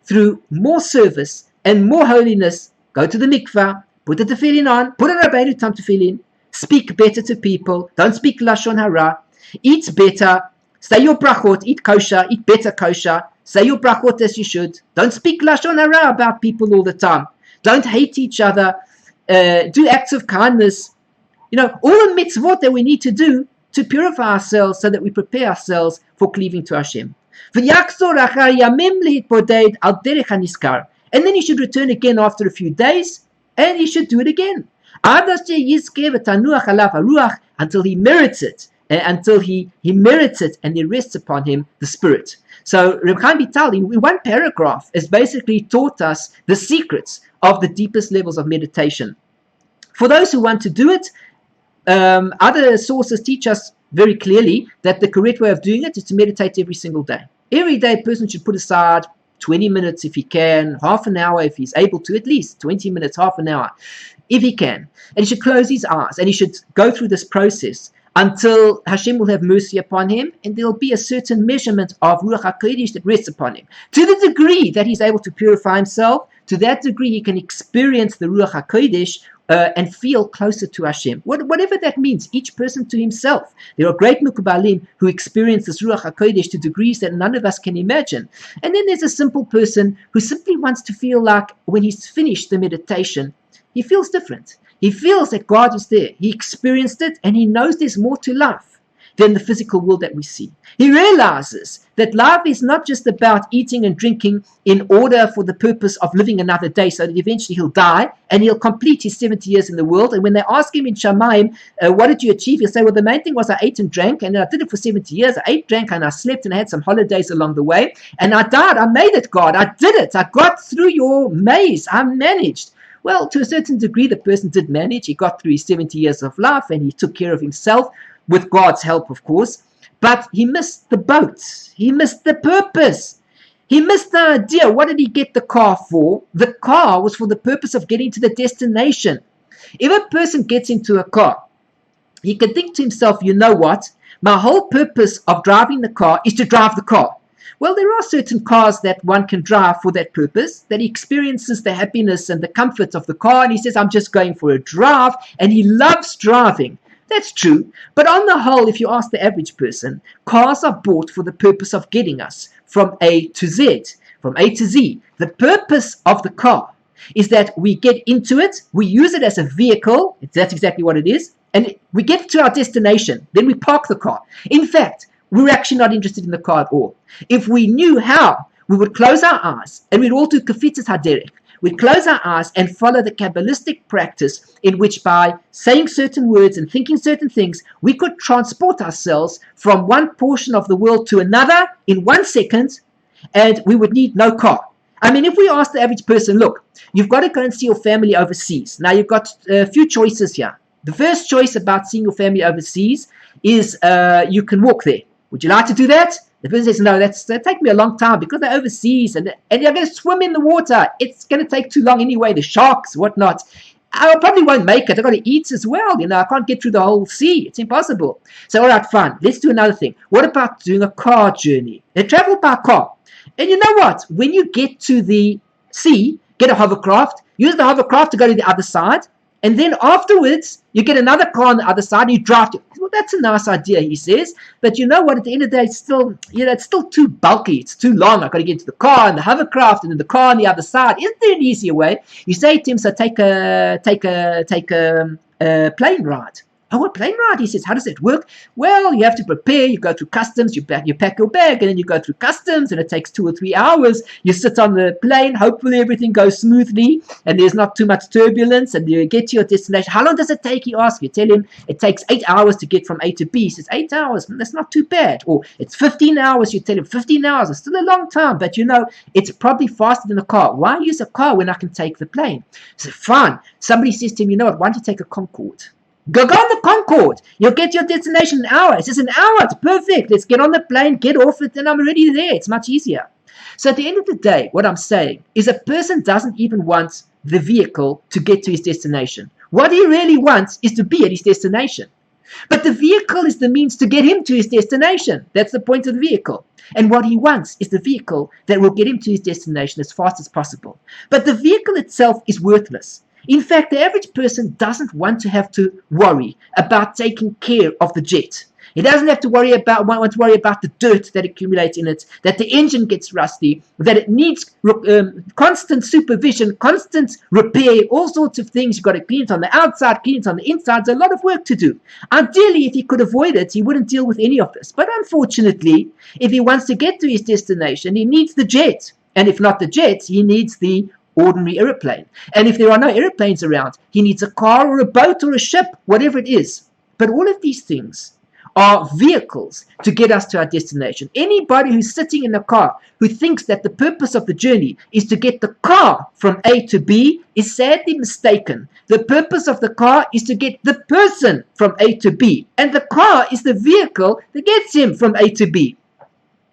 Through more service and more holiness. Go to the Mikveh, put the tefillin on, put on Rabbeinu Tam tefillin, speak better to people, don't speak Lashon Hara, eat better, say your brachot, eat kosher, eat better kosher, say your brachot as you should. Don't speak Lashon Hara about people all the time. Don't hate each other. Do acts of kindness. All the mitzvot that we need to do to purify ourselves so that we prepare ourselves for cleaving to Hashem. And then he should return again after a few days, and he should do it again. Until he merits it. Until he merits it and it rests upon him the spirit. So Rabbi Chaim Vital, in one paragraph, has basically taught us the secrets of the deepest levels of meditation. For those who want to do it, other sources teach us very clearly that the correct way of doing it is to meditate every single day. Every day a person should put aside 20 minutes if he can, half an hour if he's able to, at least 20 minutes, half an hour, if he can. And he should close his eyes and he should go through this process until Hashem will have mercy upon him, and there will be a certain measurement of Ruach HaKodesh that rests upon him. To the degree that he's able to purify himself, to that degree he can experience the Ruach HaKodesh and feel closer to Hashem. Whatever that means, each person to himself. There are great Mekubalim who experience this Ruach HaKodesh to degrees that none of us can imagine. And then there's a simple person who simply wants to feel like when he's finished the meditation, he feels different. He feels that God is there. He experienced it, and he knows there's more to life than the physical world that we see. He realizes that life is not just about eating and drinking in order for the purpose of living another day so that eventually he'll die and he'll complete his 70 years in the world. And when they ask him in Shamayim, what did you achieve? He'll say, well, the main thing was I ate and drank, and I did it for 70 years. I ate, drank, and I slept, and I had some holidays along the way. And I died. I made it, God. I did it. I got through your maze. I managed. Well, to a certain degree, the person did manage. He got through his 70 years of life and he took care of himself with God's help, of course. But he missed the boat. He missed the purpose. He missed the idea. What did he get the car for? The car was for the purpose of getting to the destination. If a person gets into a car, he can think to himself, you know what? My whole purpose of driving the car is to drive the car. Well, there are certain cars that one can drive for that purpose, that he experiences the happiness and the comfort of the car, and he says, I'm just going for a drive, and he loves driving. That's true. But on the whole, if you ask the average person, cars are bought for the purpose of getting us from A to Z, from A to Z. The purpose of the car is that we get into it, we use it as a vehicle, that's exactly what it is, and we get to our destination, then we park the car. In fact, we're actually not interested in the car at all. If we knew how, we would close our eyes and we'd all do kafitzas haderech. We'd close our eyes and follow the Kabbalistic practice in which by saying certain words and thinking certain things, we could transport ourselves from one portion of the world to another in 1 second, and we would need no car. I mean, if we ask the average person, look, you've got to go and see your family overseas. Now, you've got a few choices here. The first choice about seeing your family overseas is you can walk there. Would you like to do that? The person says, no, that'll take me a long time because they're overseas and you're going to swim in the water. It's going to take too long anyway, the sharks, whatnot. I probably won't make it. I've got to eat as well. I can't get through the whole sea. It's impossible. So, all right, fine. Let's do another thing. What about doing a car journey? They travel by car. And you know what? When you get to the sea, get a hovercraft, use the hovercraft to go to the other side, and then afterwards, you get another car on the other side and you drive to. Well, that's a nice idea, he says. But you know what? At the end of the day, it's still too bulky. It's too long. I've got to get into the car and the hovercraft and then the car on the other side. Isn't there an easier way? You say to him, so take a plane ride. Oh, a plane ride? He says, how does that work? Well, you have to prepare. You go through customs. You pack your bag, and then you go through customs, and it takes 2 or 3 hours. You sit on the plane. Hopefully, everything goes smoothly, and there's not too much turbulence, and you get to your destination. How long does it take? He asks. You tell him it takes 8 hours to get from A to B. He says, 8 hours? That's not too bad. Or it's 15 hours. You tell him 15 hours. It's still a long time, but it's probably faster than a car. Why use a car when I can take the plane? So fine. Somebody says to him, you know what? Why don't you take a Concorde? Go on the Concorde. You'll get your destination in an hour. It's just an hour. It's perfect. Let's get on the plane, get off it, and I'm already there. It's much easier. So at the end of the day, what I'm saying is a person doesn't even want the vehicle to get to his destination. What he really wants is to be at his destination. But the vehicle is the means to get him to his destination. That's the point of the vehicle. And what he wants is the vehicle that will get him to his destination as fast as possible. But the vehicle itself is worthless. In fact, the average person doesn't want to have to worry about taking care of the jet. He doesn't have to worry about the dirt that accumulates in it, that the engine gets rusty, that it needs constant supervision, constant repair, all sorts of things. You've got to clean it on the outside, clean it on the inside. There's a lot of work to do. Ideally, if he could avoid it, he wouldn't deal with any of this. But unfortunately, if he wants to get to his destination, he needs the jet. And if not the jet, he needs the ordinary aeroplane. And if there are no airplanes around, he needs a car or a boat or a ship, whatever it is. But all of these things are vehicles to get us to our destination. Anybody who's sitting in a car who thinks that the purpose of the journey is to get the car from A to B is sadly mistaken. The purpose of the car is to get the person from A to B, and the car is the vehicle that gets him from A to B.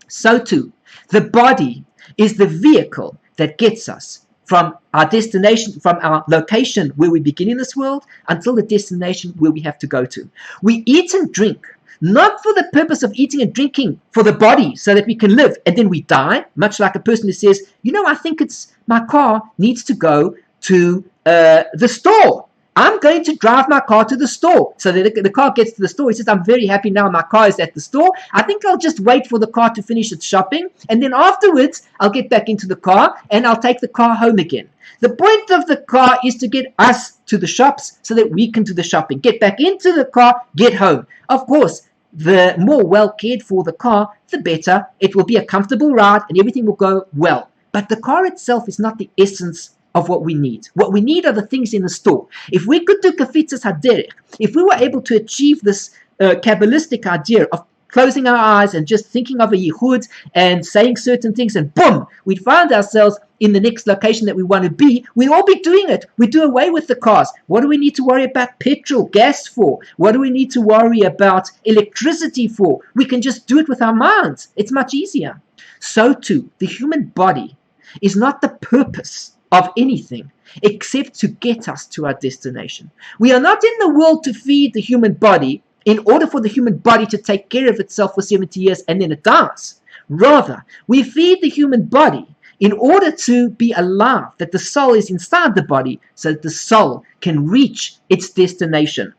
So too, the body is the vehicle that gets us from our destination, from our location where we begin in this world until the destination where we have to go to. We eat and drink, not for the purpose of eating and drinking for the body so that we can live and then we die, much like a person who says, I think my car needs to go to the store. I'm going to drive my car to the store. So the car gets to the store. He says, I'm very happy now my car is at the store. I think I'll just wait for the car to finish its shopping. And then afterwards, I'll get back into the car and I'll take the car home again. The point of the car is to get us to the shops so that we can do the shopping. Get back into the car, get home. Of course, the more well cared for the car, the better. It will be a comfortable ride and everything will go well. But the car itself is not the essence of what we need. What we need are the things in the store. If we could do kafitzas haderech, if we were able to achieve this Kabbalistic idea of closing our eyes and just thinking of a yichud and saying certain things, and boom, we'd find ourselves in the next location that we want to be, we'd all be doing it. We do away with the cars. What do we need to worry about petrol, gas for? What do we need to worry about electricity for? We can just do it with our minds. It's much easier. So too, the human body is not the purpose of anything except to get us to our destination. We are not in the world to feed the human body in order for the human body to take care of itself for 70 years and then it dies. Rather, we feed the human body in order to be alive, that the soul is inside the body so that the soul can reach its destination.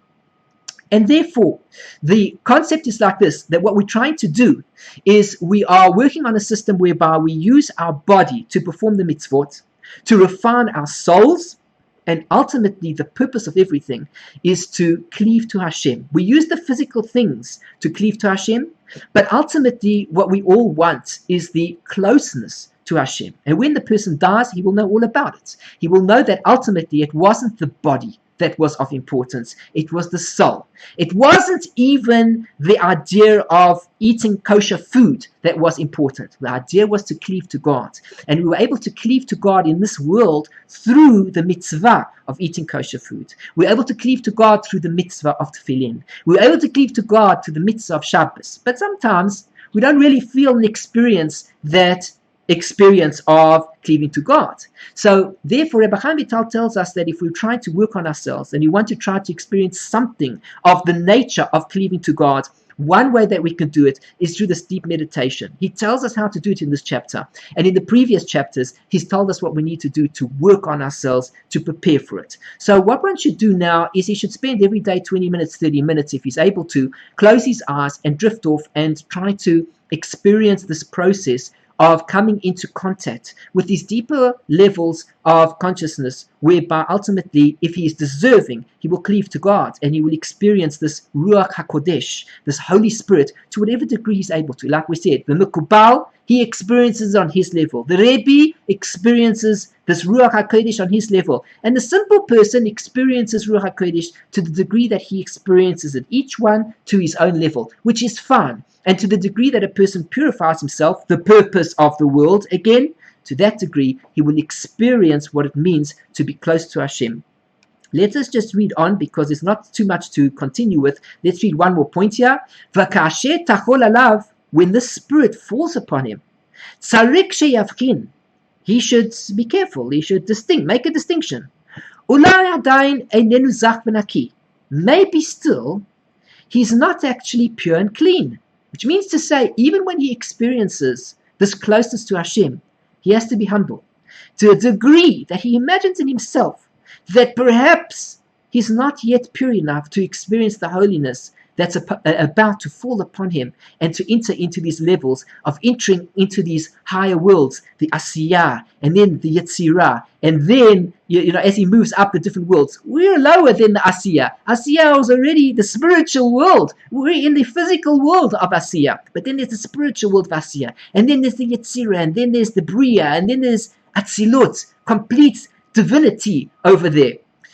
And therefore, the concept is like this, that what we're trying to do is we are working on a system whereby we use our body to perform the mitzvot, to refine our souls, and ultimately the purpose of everything is to cleave to Hashem. We use the physical things to cleave to Hashem, but ultimately what we all want is the closeness to Hashem. And when the person dies, he will know all about it. He will know that ultimately it wasn't the body that was of importance. It was the soul. It wasn't even the idea of eating kosher food that was important. The idea was to cleave to God. And we were able to cleave to God in this world through the mitzvah of eating kosher food. We were able to cleave to God through the mitzvah of tefillin. We were able to cleave to God through the mitzvah of Shabbos. But sometimes we don't really feel and experience that experience of cleaving to God. So therefore, Rabbi Chaim Vital tells us that if we try to work on ourselves and we want to try to experience something of the nature of cleaving to God, one way that we can do it is through this deep meditation. He tells us how to do it in this chapter. And in the previous chapters, he's told us what we need to do to work on ourselves to prepare for it. So what one should do now is he should spend every day 20 minutes, 30 minutes, if he's able to, close his eyes and drift off and try to experience this process of coming into contact with these deeper levels of consciousness, whereby ultimately, if he is deserving, he will cleave to God and he will experience this Ruach HaKodesh, this Holy Spirit, to whatever degree he's able to. Like we said, the Mekubal, he experiences on his level. The Rebbe experiences this Ruach HaKodesh on his level. And the simple person experiences Ruach HaKodesh to the degree that he experiences it, each one to his own level, which is fine. And to the degree that a person purifies himself, the purpose of the world, again, to that degree, he will experience what it means to be close to Hashem. Let us just read on, because there's not too much to continue with. Let's read one more point here. V'kasher tachol alav, when the Spirit falls upon him, tzarik sheyavchin, he should be careful, he should make a distinction. Ulai adayin einenu zach v'naki, maybe still, he's not actually pure and clean. Which means to say, even when he experiences this closeness to Hashem, he has to be humble to a degree that he imagines in himself that perhaps he's not yet pure enough to experience the holiness that's about to fall upon him and to enter into these levels of entering into these higher worlds, the Asiyah, and then the Yetzirah, and then, as he moves up the different worlds, we're lower than the Asiyah. Asiyah was already the spiritual world. We're in the physical world of Asiyah, but then there's the spiritual world of Asiyah, and then there's the Yetzirah, and then there's the Bria, and then there's Atzilut, complete divinity over there.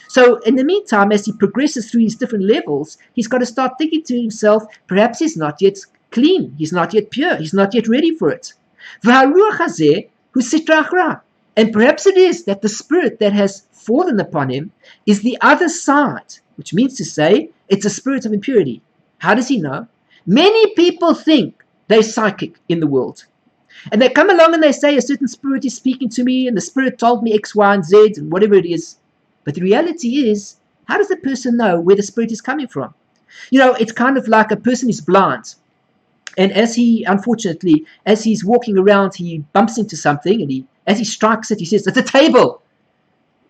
So in the meantime, as he progresses through these different levels, he's got to start thinking to himself, perhaps he's not yet clean, he's not yet pure, he's not yet ready for it. And perhaps it is that the spirit that has fallen upon him is the other side, which means to say it's a spirit of impurity. How does he know? Many people think they're psychic in the world. And they come along and they say a certain spirit is speaking to me, and the spirit told me X, Y, and Z, and whatever it is. But the reality is, how does the person know where the spirit is coming from? It's kind of like a person is blind. And as he's walking around, he bumps into something, and as he strikes it, he says, it's a table.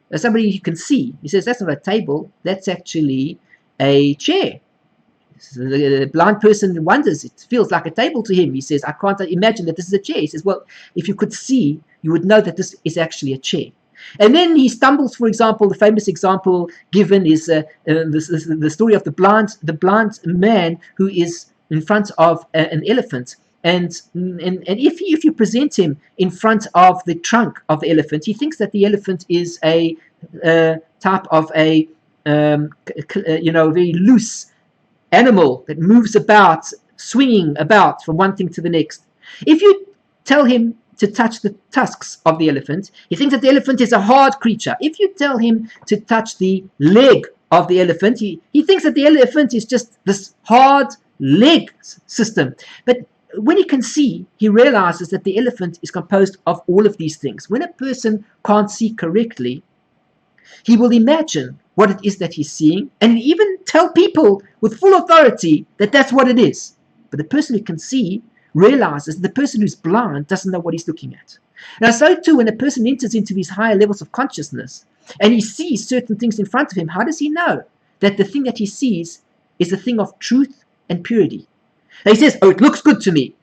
There's somebody you can see. He says, that's not a table, that's actually a chair. The blind person wonders, it feels like a table to him. He says, I can't imagine that this is a chair. He says, well, if you could see, you would know that this is actually a chair. And then he stumbles, for example, the famous example given is the story of the blind man who is in front of an elephant. And if you present him in front of the trunk of the elephant, he thinks that the elephant is a type of a very loose animal that moves about, swinging about from one thing to the next. If you tell him to touch the tusks of the elephant, he thinks that the elephant is a hard creature. If you tell him to touch the leg of the elephant, he thinks that the elephant is just this hard leg system. But when he can see, he realizes that the elephant is composed of all of these things. When a person can't see correctly, he will imagine what it is that he's seeing, and even tell people with full authority that that's what it is. But the person who can see realizes the person who's blind doesn't know what he's looking at. Now, so too, when a person enters into these higher levels of consciousness and he sees certain things in front of him, how does he know that the thing that he sees is a thing of truth and purity. And he says, oh, it looks good to me.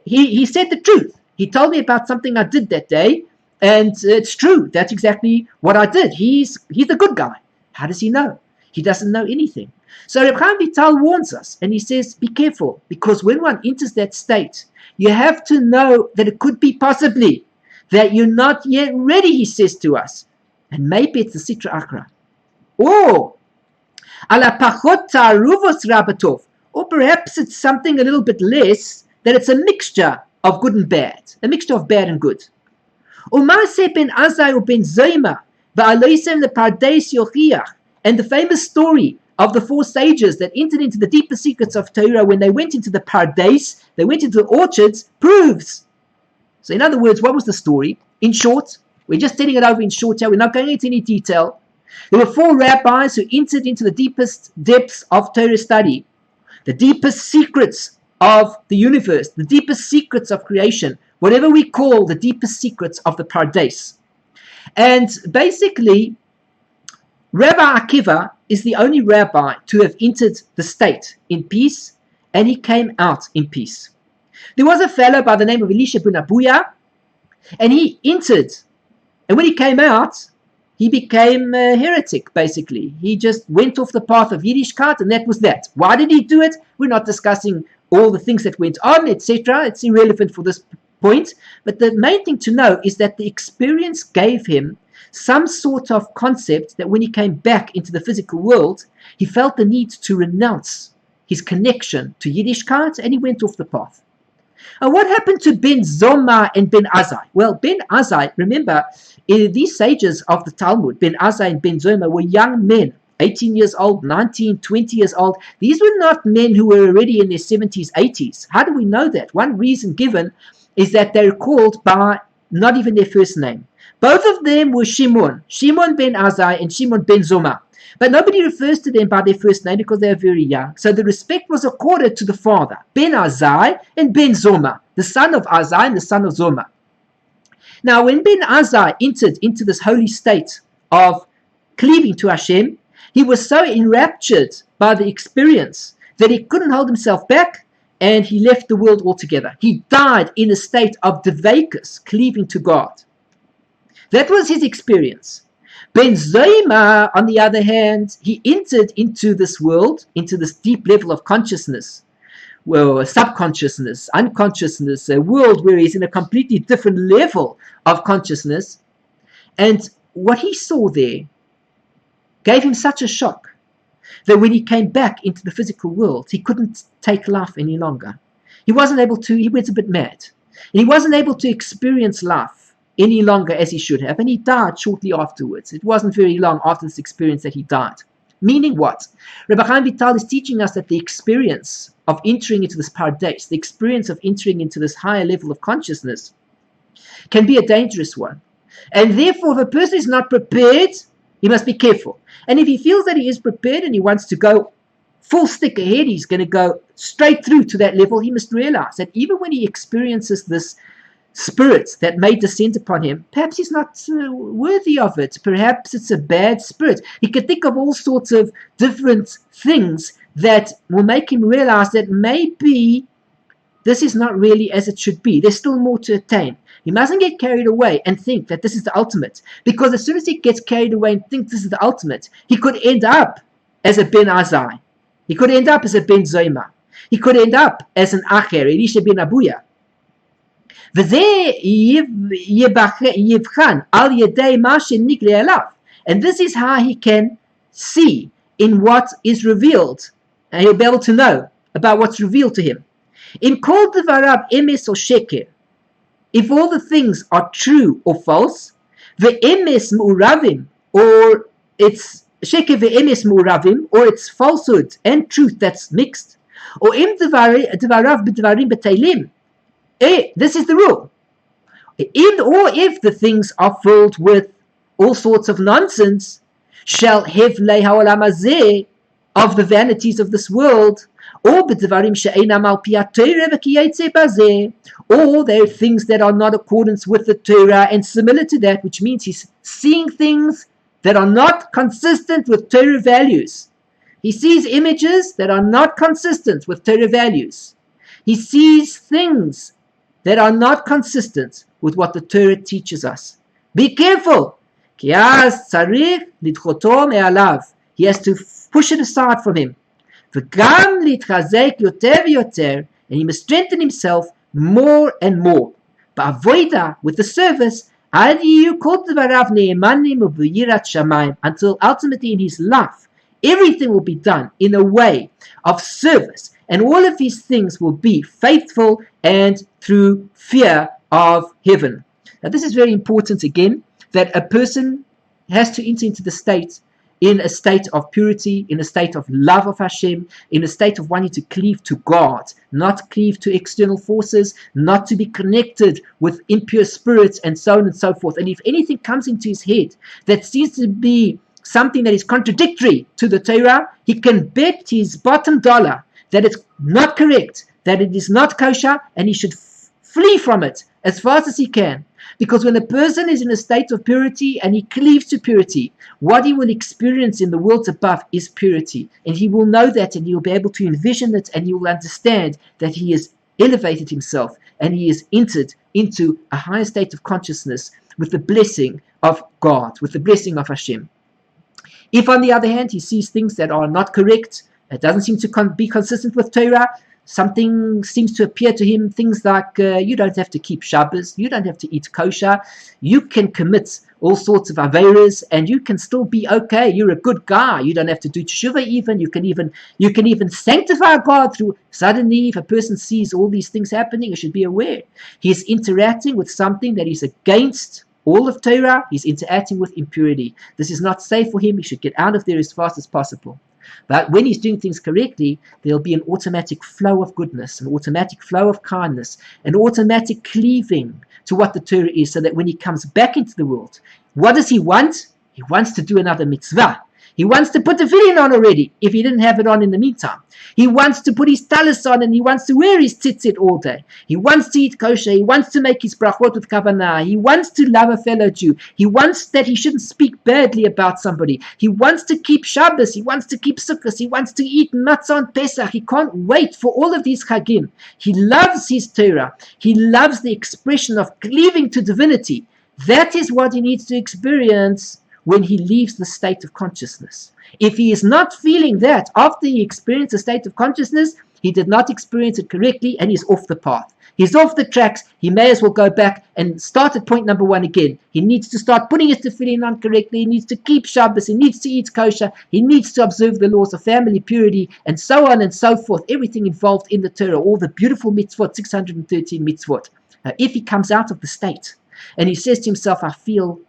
He said the truth. He told me about something I did that day, and it's true. That's exactly what I did. He's a good guy. How does he know? He doesn't know anything. So Rabbi Chaim Vital warns us, and he says, be careful, because when one enters that state, you have to know that it could be possibly that you're not yet ready, he says to us. And maybe it's the Sitra Achra. Or, ala pachot ta'aruvos rabatov. Or perhaps it's something a little bit less, that it's a mixture of good and bad, a mixture of bad and good. U'ma'aseh ben Azai u ben Zoyma, va'aloisem le Pardes yochiach. And the famous story of the 4 sages that entered into the deeper secrets of Torah when they went into the Pardes, they went into the orchards, proves. So in other words, what was the story? In short, we're just telling it over in short here, we're not going into any detail. There were 4 rabbis who entered into the deepest depths of Torah study, the deepest secrets of the universe, the deepest secrets of creation, whatever we call the deepest secrets of the Pardes. And basically, Rabbi Akiva is the only rabbi to have entered the state in peace, and he came out in peace. There was a fellow by the name of Elisha ben Abuya, and he entered, and when he came out, he became a heretic, basically. He just went off the path of Yiddishkeit, and that was that. Why did he do it? We're not discussing all the things that went on, etc. It's irrelevant for this point. But the main thing to know is that the experience gave him some sort of concept that when he came back into the physical world, he felt the need to renounce his connection to Yiddishkeit, and he went off the path. And what happened to Ben Zoma and Ben Azai? Well, Ben Azai, remember, these sages of the Talmud, Ben Azai and Ben Zoma, were young men, 18 years old, 19, 20 years old. These were not men who were already in their 70s, 80s. How do we know that? One reason given is that they're called by not even their first name. Both of them were Shimon ben Azai and Shimon ben Zoma. But nobody refers to them by their first name because they are very young. So the respect was accorded to the father, Ben Azai and Ben Zoma, the son of Azai and the son of Zoma. Now, when Ben Azai entered into this holy state of cleaving to Hashem, he was so enraptured by the experience that he couldn't hold himself back, and he left the world altogether. He died in a state of Devakus, cleaving to God. That was his experience. Ben Zoyma, on the other hand, he entered into this world, into this deep level of consciousness, well, subconsciousness, unconsciousness, a world where he's in a completely different level of consciousness. And what he saw there gave him such a shock that when he came back into the physical world, he couldn't take life any longer. He wasn't able to, he went a bit mad. And he wasn't able to experience life any longer as he should have, and he died shortly afterwards. It wasn't very long after this experience that he died. Meaning what? Rabbi Chaim Vital is teaching us that the experience of entering into this Pardes, the experience of entering into this higher level of consciousness, can be a dangerous one. And therefore, if a person is not prepared, he must be careful. And if he feels that he is prepared and he wants to go full stick ahead, he's going to go straight through to that level, he must realize that even when he experiences this spirit that may descend upon him, perhaps he's not worthy of it. Perhaps it's a bad spirit. He could think of all sorts of different things that will make him realize that maybe this is not really as it should be. There's still more to attain. He mustn't get carried away and think that this is the ultimate, because as soon as he gets carried away and thinks this is the ultimate, he could end up as a Ben Azai. He could end up as a Ben Zoyma. He could end up as an Acher, Elisha ben Abuya. And this is how he can see in what is revealed, and he'll be able to know about what's revealed to him. If all the things are true or false, or it's falsehood and truth that's mixed, or this is the rule. If the things are filled with all sorts of nonsense, shall hevlei haolam hazeh, of the vanities of this world, or b'dvarim she'einam al pi haTorah v'kiyetze bazeh, or there are things that are not accordance with the Torah and similar to that, which means he's seeing things that are not consistent with Torah values. He sees images that are not consistent with Torah values. He sees things that are not consistent with what the Torah teaches us. Be careful. He has to push it aside from him. And he must strengthen himself more and more. With the service, until ultimately in his life, everything will be done in a way of service, and all of these things will be faithful and through fear of heaven. Now this is very important again, that a person has to enter into the state in a state of purity, in a state of love of Hashem, in a state of wanting to cleave to God, not cleave to external forces, not to be connected with impure spirits, and so on and so forth. And if anything comes into his head that seems to be something that is contradictory to the Torah, he can bet his bottom dollar that it's not correct, that it is not kosher, and he should flee from it as fast as he can. Because when a person is in a state of purity and he cleaves to purity, what he will experience in the worlds above is purity. And he will know that, and he will be able to envision it, and he will understand that he has elevated himself and he has entered into a higher state of consciousness with the blessing of God, with the blessing of Hashem. If, on the other hand, he sees things that are not correct, it doesn't seem to be consistent with Torah, something seems to appear to him, things like you don't have to keep Shabbos, you don't have to eat kosher, you can commit all sorts of averas and you can still be okay, you're a good guy, you don't have to do teshuva even, you can even sanctify God through. Suddenly, if a person sees all these things happening, he should be aware. He is interacting with something that is against all of Torah. He's interacting with impurity. This is not safe for him. He should get out of there as fast as possible. But when he's doing things correctly, there'll be an automatic flow of goodness, an automatic flow of kindness, an automatic cleaving to what the Torah is, so that when he comes back into the world, what does he want? He wants to do another mitzvah. He wants to put the tefillin on already, if he didn't have it on in the meantime. He wants to put his talis on, and he wants to wear his tzitzit all day. He wants to eat kosher. He wants to make his brachot with kavanah. He wants to love a fellow Jew. He wants that he shouldn't speak badly about somebody. He wants to keep Shabbos. He wants to keep Sukkot. He wants to eat matzah on Pesach. He can't wait for all of these chagim. He loves his Torah. He loves the expression of cleaving to divinity. That is what he needs to experience when he leaves the state of consciousness. If he is not feeling that after he experienced a state of consciousness, he did not experience it correctly, and he's off the path. He's off the tracks. He may as well go back and start at point number one again. He needs to start putting his tefillin on correctly. He needs to keep Shabbos. He needs to eat kosher. He needs to observe the laws of family purity, and so on and so forth. Everything involved in the Torah, all the beautiful mitzvot, 613 mitzvot. If he comes out of the state and he says to himself, I feel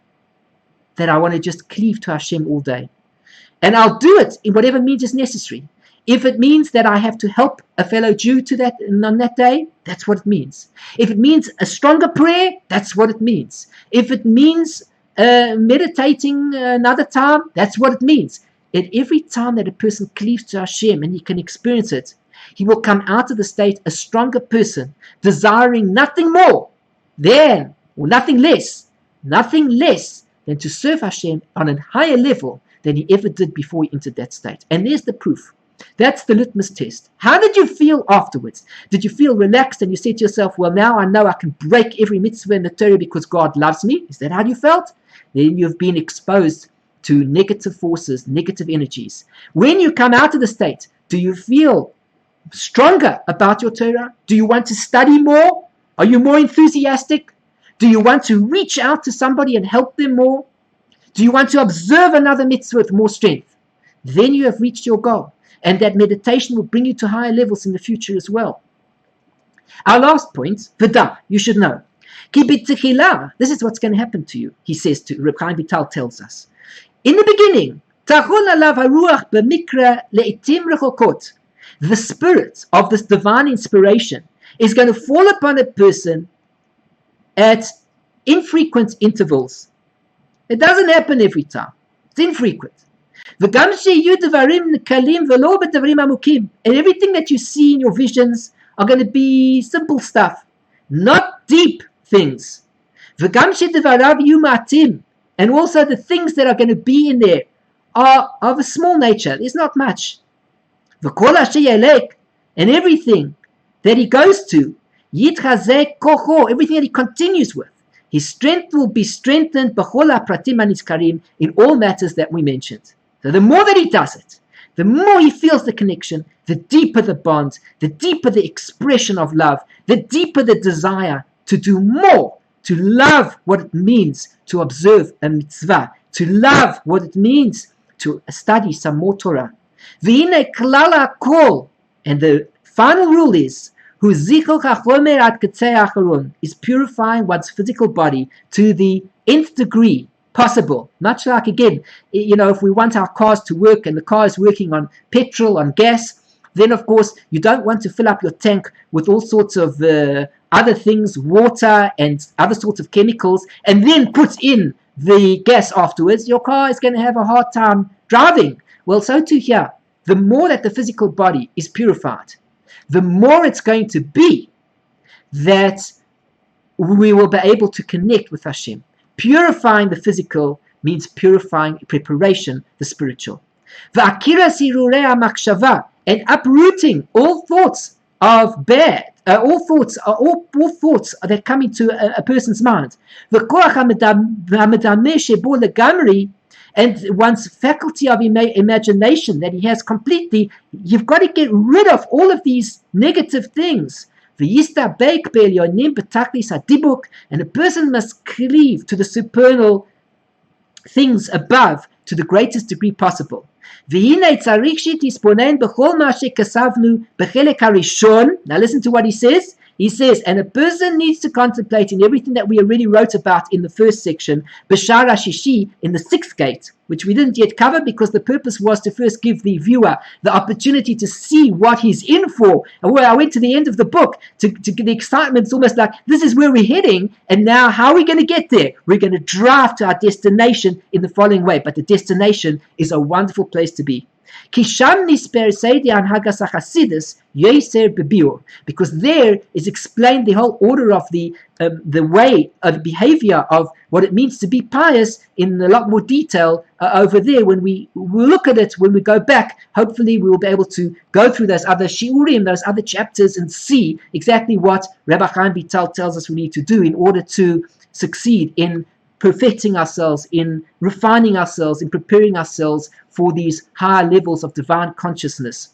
that I want to just cleave to Hashem all day, and I'll do it in whatever means is necessary. If it means that I have to help a fellow Jew to that on that day, that's what it means. If it means a stronger prayer, that's what it means. If it means meditating another time, that's what it means. At every time that a person cleaves to Hashem and he can experience it, he will come out of the state a stronger person, desiring nothing more than, or nothing less than to serve Hashem on a higher level than he ever did before he entered that state. And there's the proof. That's the litmus test. How did you feel afterwards? Did you feel relaxed and you said to yourself, well, now I know I can break every mitzvah in the Torah because God loves me? Is that how you felt? Then you've been exposed to negative forces, negative energies. When you come out of the state, do you feel stronger about your Torah? Do you want to study more? Are you more enthusiastic? Do you want to reach out to somebody and help them more? Do you want to observe another mitzvah with more strength? Then you have reached your goal. And that meditation will bring you to higher levels in the future as well. Our last point, V'da, you should know. This is what's going to happen to you, he says to, Rabbi Chaim Vital tells us. In the beginning, the spirit of this divine inspiration is going to fall upon a person at infrequent intervals. It doesn't happen every time. It's infrequent. And everything that you see in your visions are going to be simple stuff, not deep things. And also the things that are going to be in there are of a small nature. There's not much. V'kol asher yelek, and everything that he goes to, yitchazek kocho, everything that he continues with, his strength will be strengthened b'chol ha'pratim hanizkarim, in all matters that we mentioned. So the more that he does it, the more he feels the connection, the deeper the bond, the deeper the expression of love, the deeper the desire to do more, to love what it means to observe a mitzvah, to love what it means to study some more Torah. V'hine klal hakol, and the final rule is, is purifying one's physical body to the nth degree possible. Much like, again, if we want our cars to work and the car is working on petrol, on gas, then of course you don't want to fill up your tank with all sorts of other things, water and other sorts of chemicals, and then put in the gas afterwards. Your car is going to have a hard time driving. Well, so too here. The more that the physical body is purified, the more it's going to be that we will be able to connect with Hashem. Purifying the physical means purifying preparation, the spiritual. And uprooting all thoughts of bad, all thoughts that come into a person's mind. And one's faculty of imagination that he has completely, you've got to get rid of all of these negative things. And a person must cleave to the supernal things above to the greatest degree possible. Now listen to what he says. He says, and a person needs to contemplate in everything that we already wrote about in the first section, B'shar HaShishi, in the sixth gate, which we didn't yet cover because the purpose was to first give the viewer the opportunity to see what he's in for. And where I went to the end of the book to get the excitement. It's almost like this is where we're heading, and now how are we going to get there? We're going to drive to our destination in the following way, but the destination is a wonderful place to be. Because there is explained the whole order of the way of behavior of what it means to be pious in a lot more detail over there. When we look at it, when we go back, hopefully we will be able to go through those other shiurim, those other chapters, and see exactly what Rabbi Chaim Vital tells us we need to do in order to succeed in perfecting ourselves, in refining ourselves, in preparing ourselves for these higher levels of divine consciousness.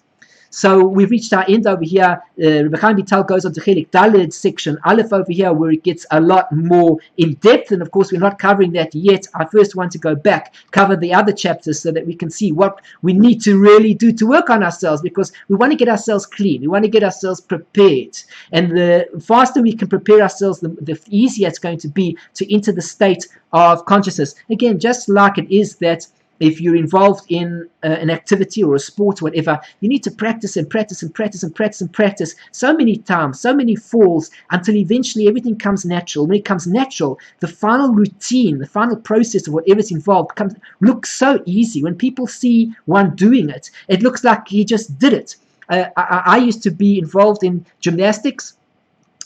So we've reached our end over here. Rabbi Chaim Vital goes on to Chelik Daled, section Aleph over here, where it gets a lot more in depth. And of course, we're not covering that yet. I first want to go back, cover the other chapters so that we can see what we need to really do to work on ourselves, because we want to get ourselves clean. We want to get ourselves prepared. And the faster we can prepare ourselves, the easier it's going to be to enter the state of consciousness. Again, just like it is that if you're involved in an activity or a sport or whatever, you need to practice and practice and practice and practice and practice so many times, so many falls, until eventually everything comes natural. When it comes natural, the final routine, the final process of whatever's involved looks so easy. When people see one doing it, it looks like he just did it. I used to be involved in gymnastics,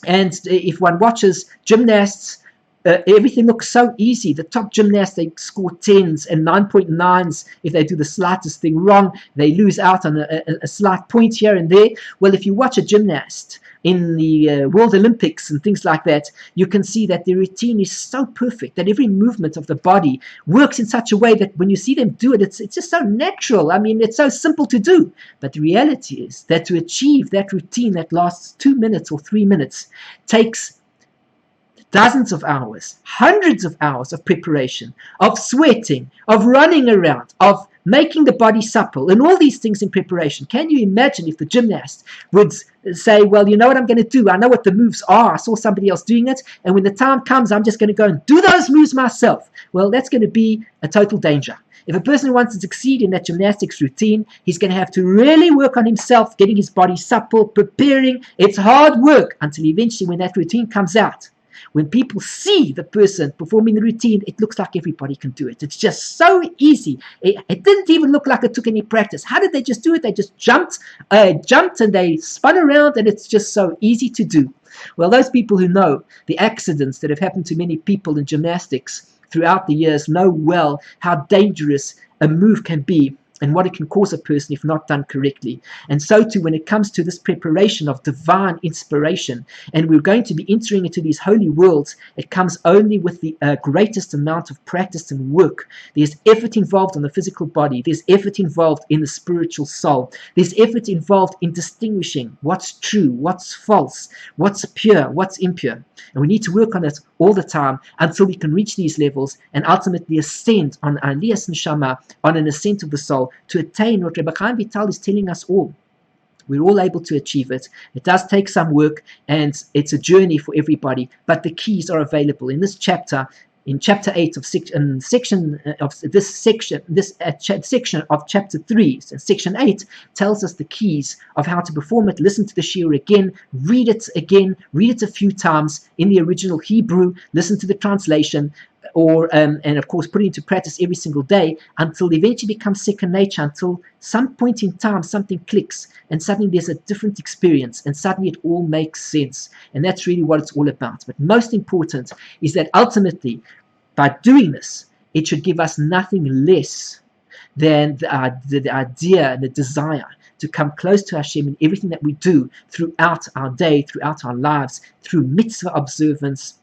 and if one watches gymnasts, everything looks so easy. The top gymnasts, they score 10s and 9.9s. If they do the slightest thing wrong, they lose out on a slight point here and there. Well, if you watch a gymnast in the World Olympics and things like that, you can see that the routine is so perfect, that every movement of the body works in such a way that when you see them do it, it's just so natural. I mean, it's so simple to do. But the reality is that to achieve that routine that lasts 2 minutes or 3 minutes takes dozens of hours, hundreds of hours of preparation, of sweating, of running around, of making the body supple, and all these things in preparation. Can you imagine if the gymnast would say, well, you know what I'm going to do? I know what the moves are. I saw somebody else doing it, and when the time comes, I'm just going to go and do those moves myself. Well, that's going to be a total danger. If a person wants to succeed in that gymnastics routine, he's going to have to really work on himself, getting his body supple, preparing. It's hard work until eventually when that routine comes out, when people see the person performing the routine, it looks like everybody can do it. It's just so easy. It didn't even look like it took any practice. How did they just do it? They just jumped and they spun around, and it's just so easy to do. Well, those people who know the accidents that have happened to many people in gymnastics throughout the years know well how dangerous a move can be and what it can cause a person if not done correctly. And so too, when it comes to this preparation of divine inspiration, and we're going to be entering into these holy worlds, it comes only with the greatest amount of practice and work. There's effort involved on the physical body. There's effort involved in the spiritual soul. There's effort involved in distinguishing what's true, what's false, what's pure, what's impure. And we need to work on it all the time until we can reach these levels and ultimately ascend on Aliyas Neshama, on an ascent of the soul, to attain what Rabbi Chaim Vital is telling us all. We're all able to achieve it. It does take some work, and it's a journey for everybody, but the keys are available in this chapter. In chapter 8 of section of chapter 3, so section 8 tells us the keys of how to perform it. Listen to the Shear again, read it a few times in the original Hebrew, listen to the translation, and of course put it into practice every single day until it eventually becomes second nature, until some point in time something clicks and suddenly there's a different experience and suddenly it all makes sense. And that's really what it's all about. But most important is that ultimately, by doing this, it should give us nothing less than the idea and the desire to come close to Hashem in everything that we do throughout our day, throughout our lives, through mitzvah observance,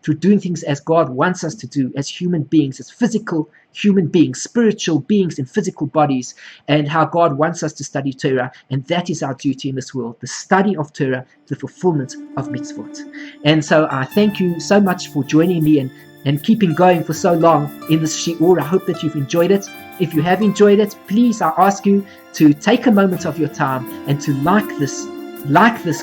through doing things as God wants us to do, as human beings, as physical human beings, spiritual beings in physical bodies, and how God wants us to study Torah. And that is our duty in this world, the study of Torah, the fulfillment of Mitzvot. And so I thank you so much for joining me and keeping going for so long in this Shi'ur. I hope that you've enjoyed it. If you have enjoyed it, please, I ask you to take a moment of your time and to like this,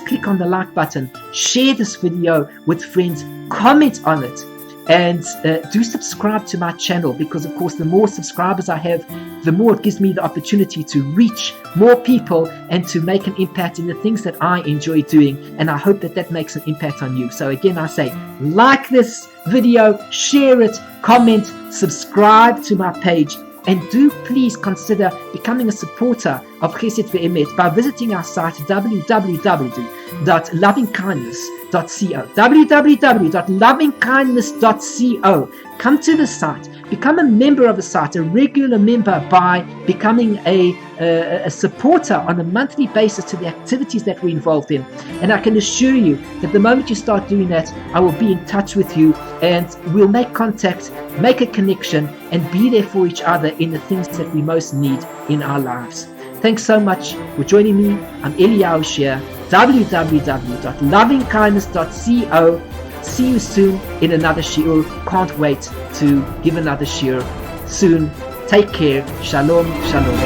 click on the like button, share this video with friends, comment on it, and do subscribe to my channel, because of course the more subscribers I have, the more it gives me the opportunity to reach more people and to make an impact in the things that I enjoy doing, and I hope that makes an impact on you. So again, I say, like this video, share it, comment, subscribe to my page, and do please consider becoming a supporter of Chesed Ve'emet by visiting our site www.lovingkindness.co. www.lovingkindness.co. Come to the site, become a member of the site, a regular member, by becoming a supporter on a monthly basis to the activities that we're involved in. And I can assure you that the moment you start doing that, I will be in touch with you and we'll make contact, make a connection, and be there for each other in the things that we most need in our lives. Thanks so much for joining me. I'm Eliyahu Shear, www.lovingkindness.co. See you soon in another Shi'ur. Can't wait to give another Shi'ur soon. Take care. Shalom, shalom.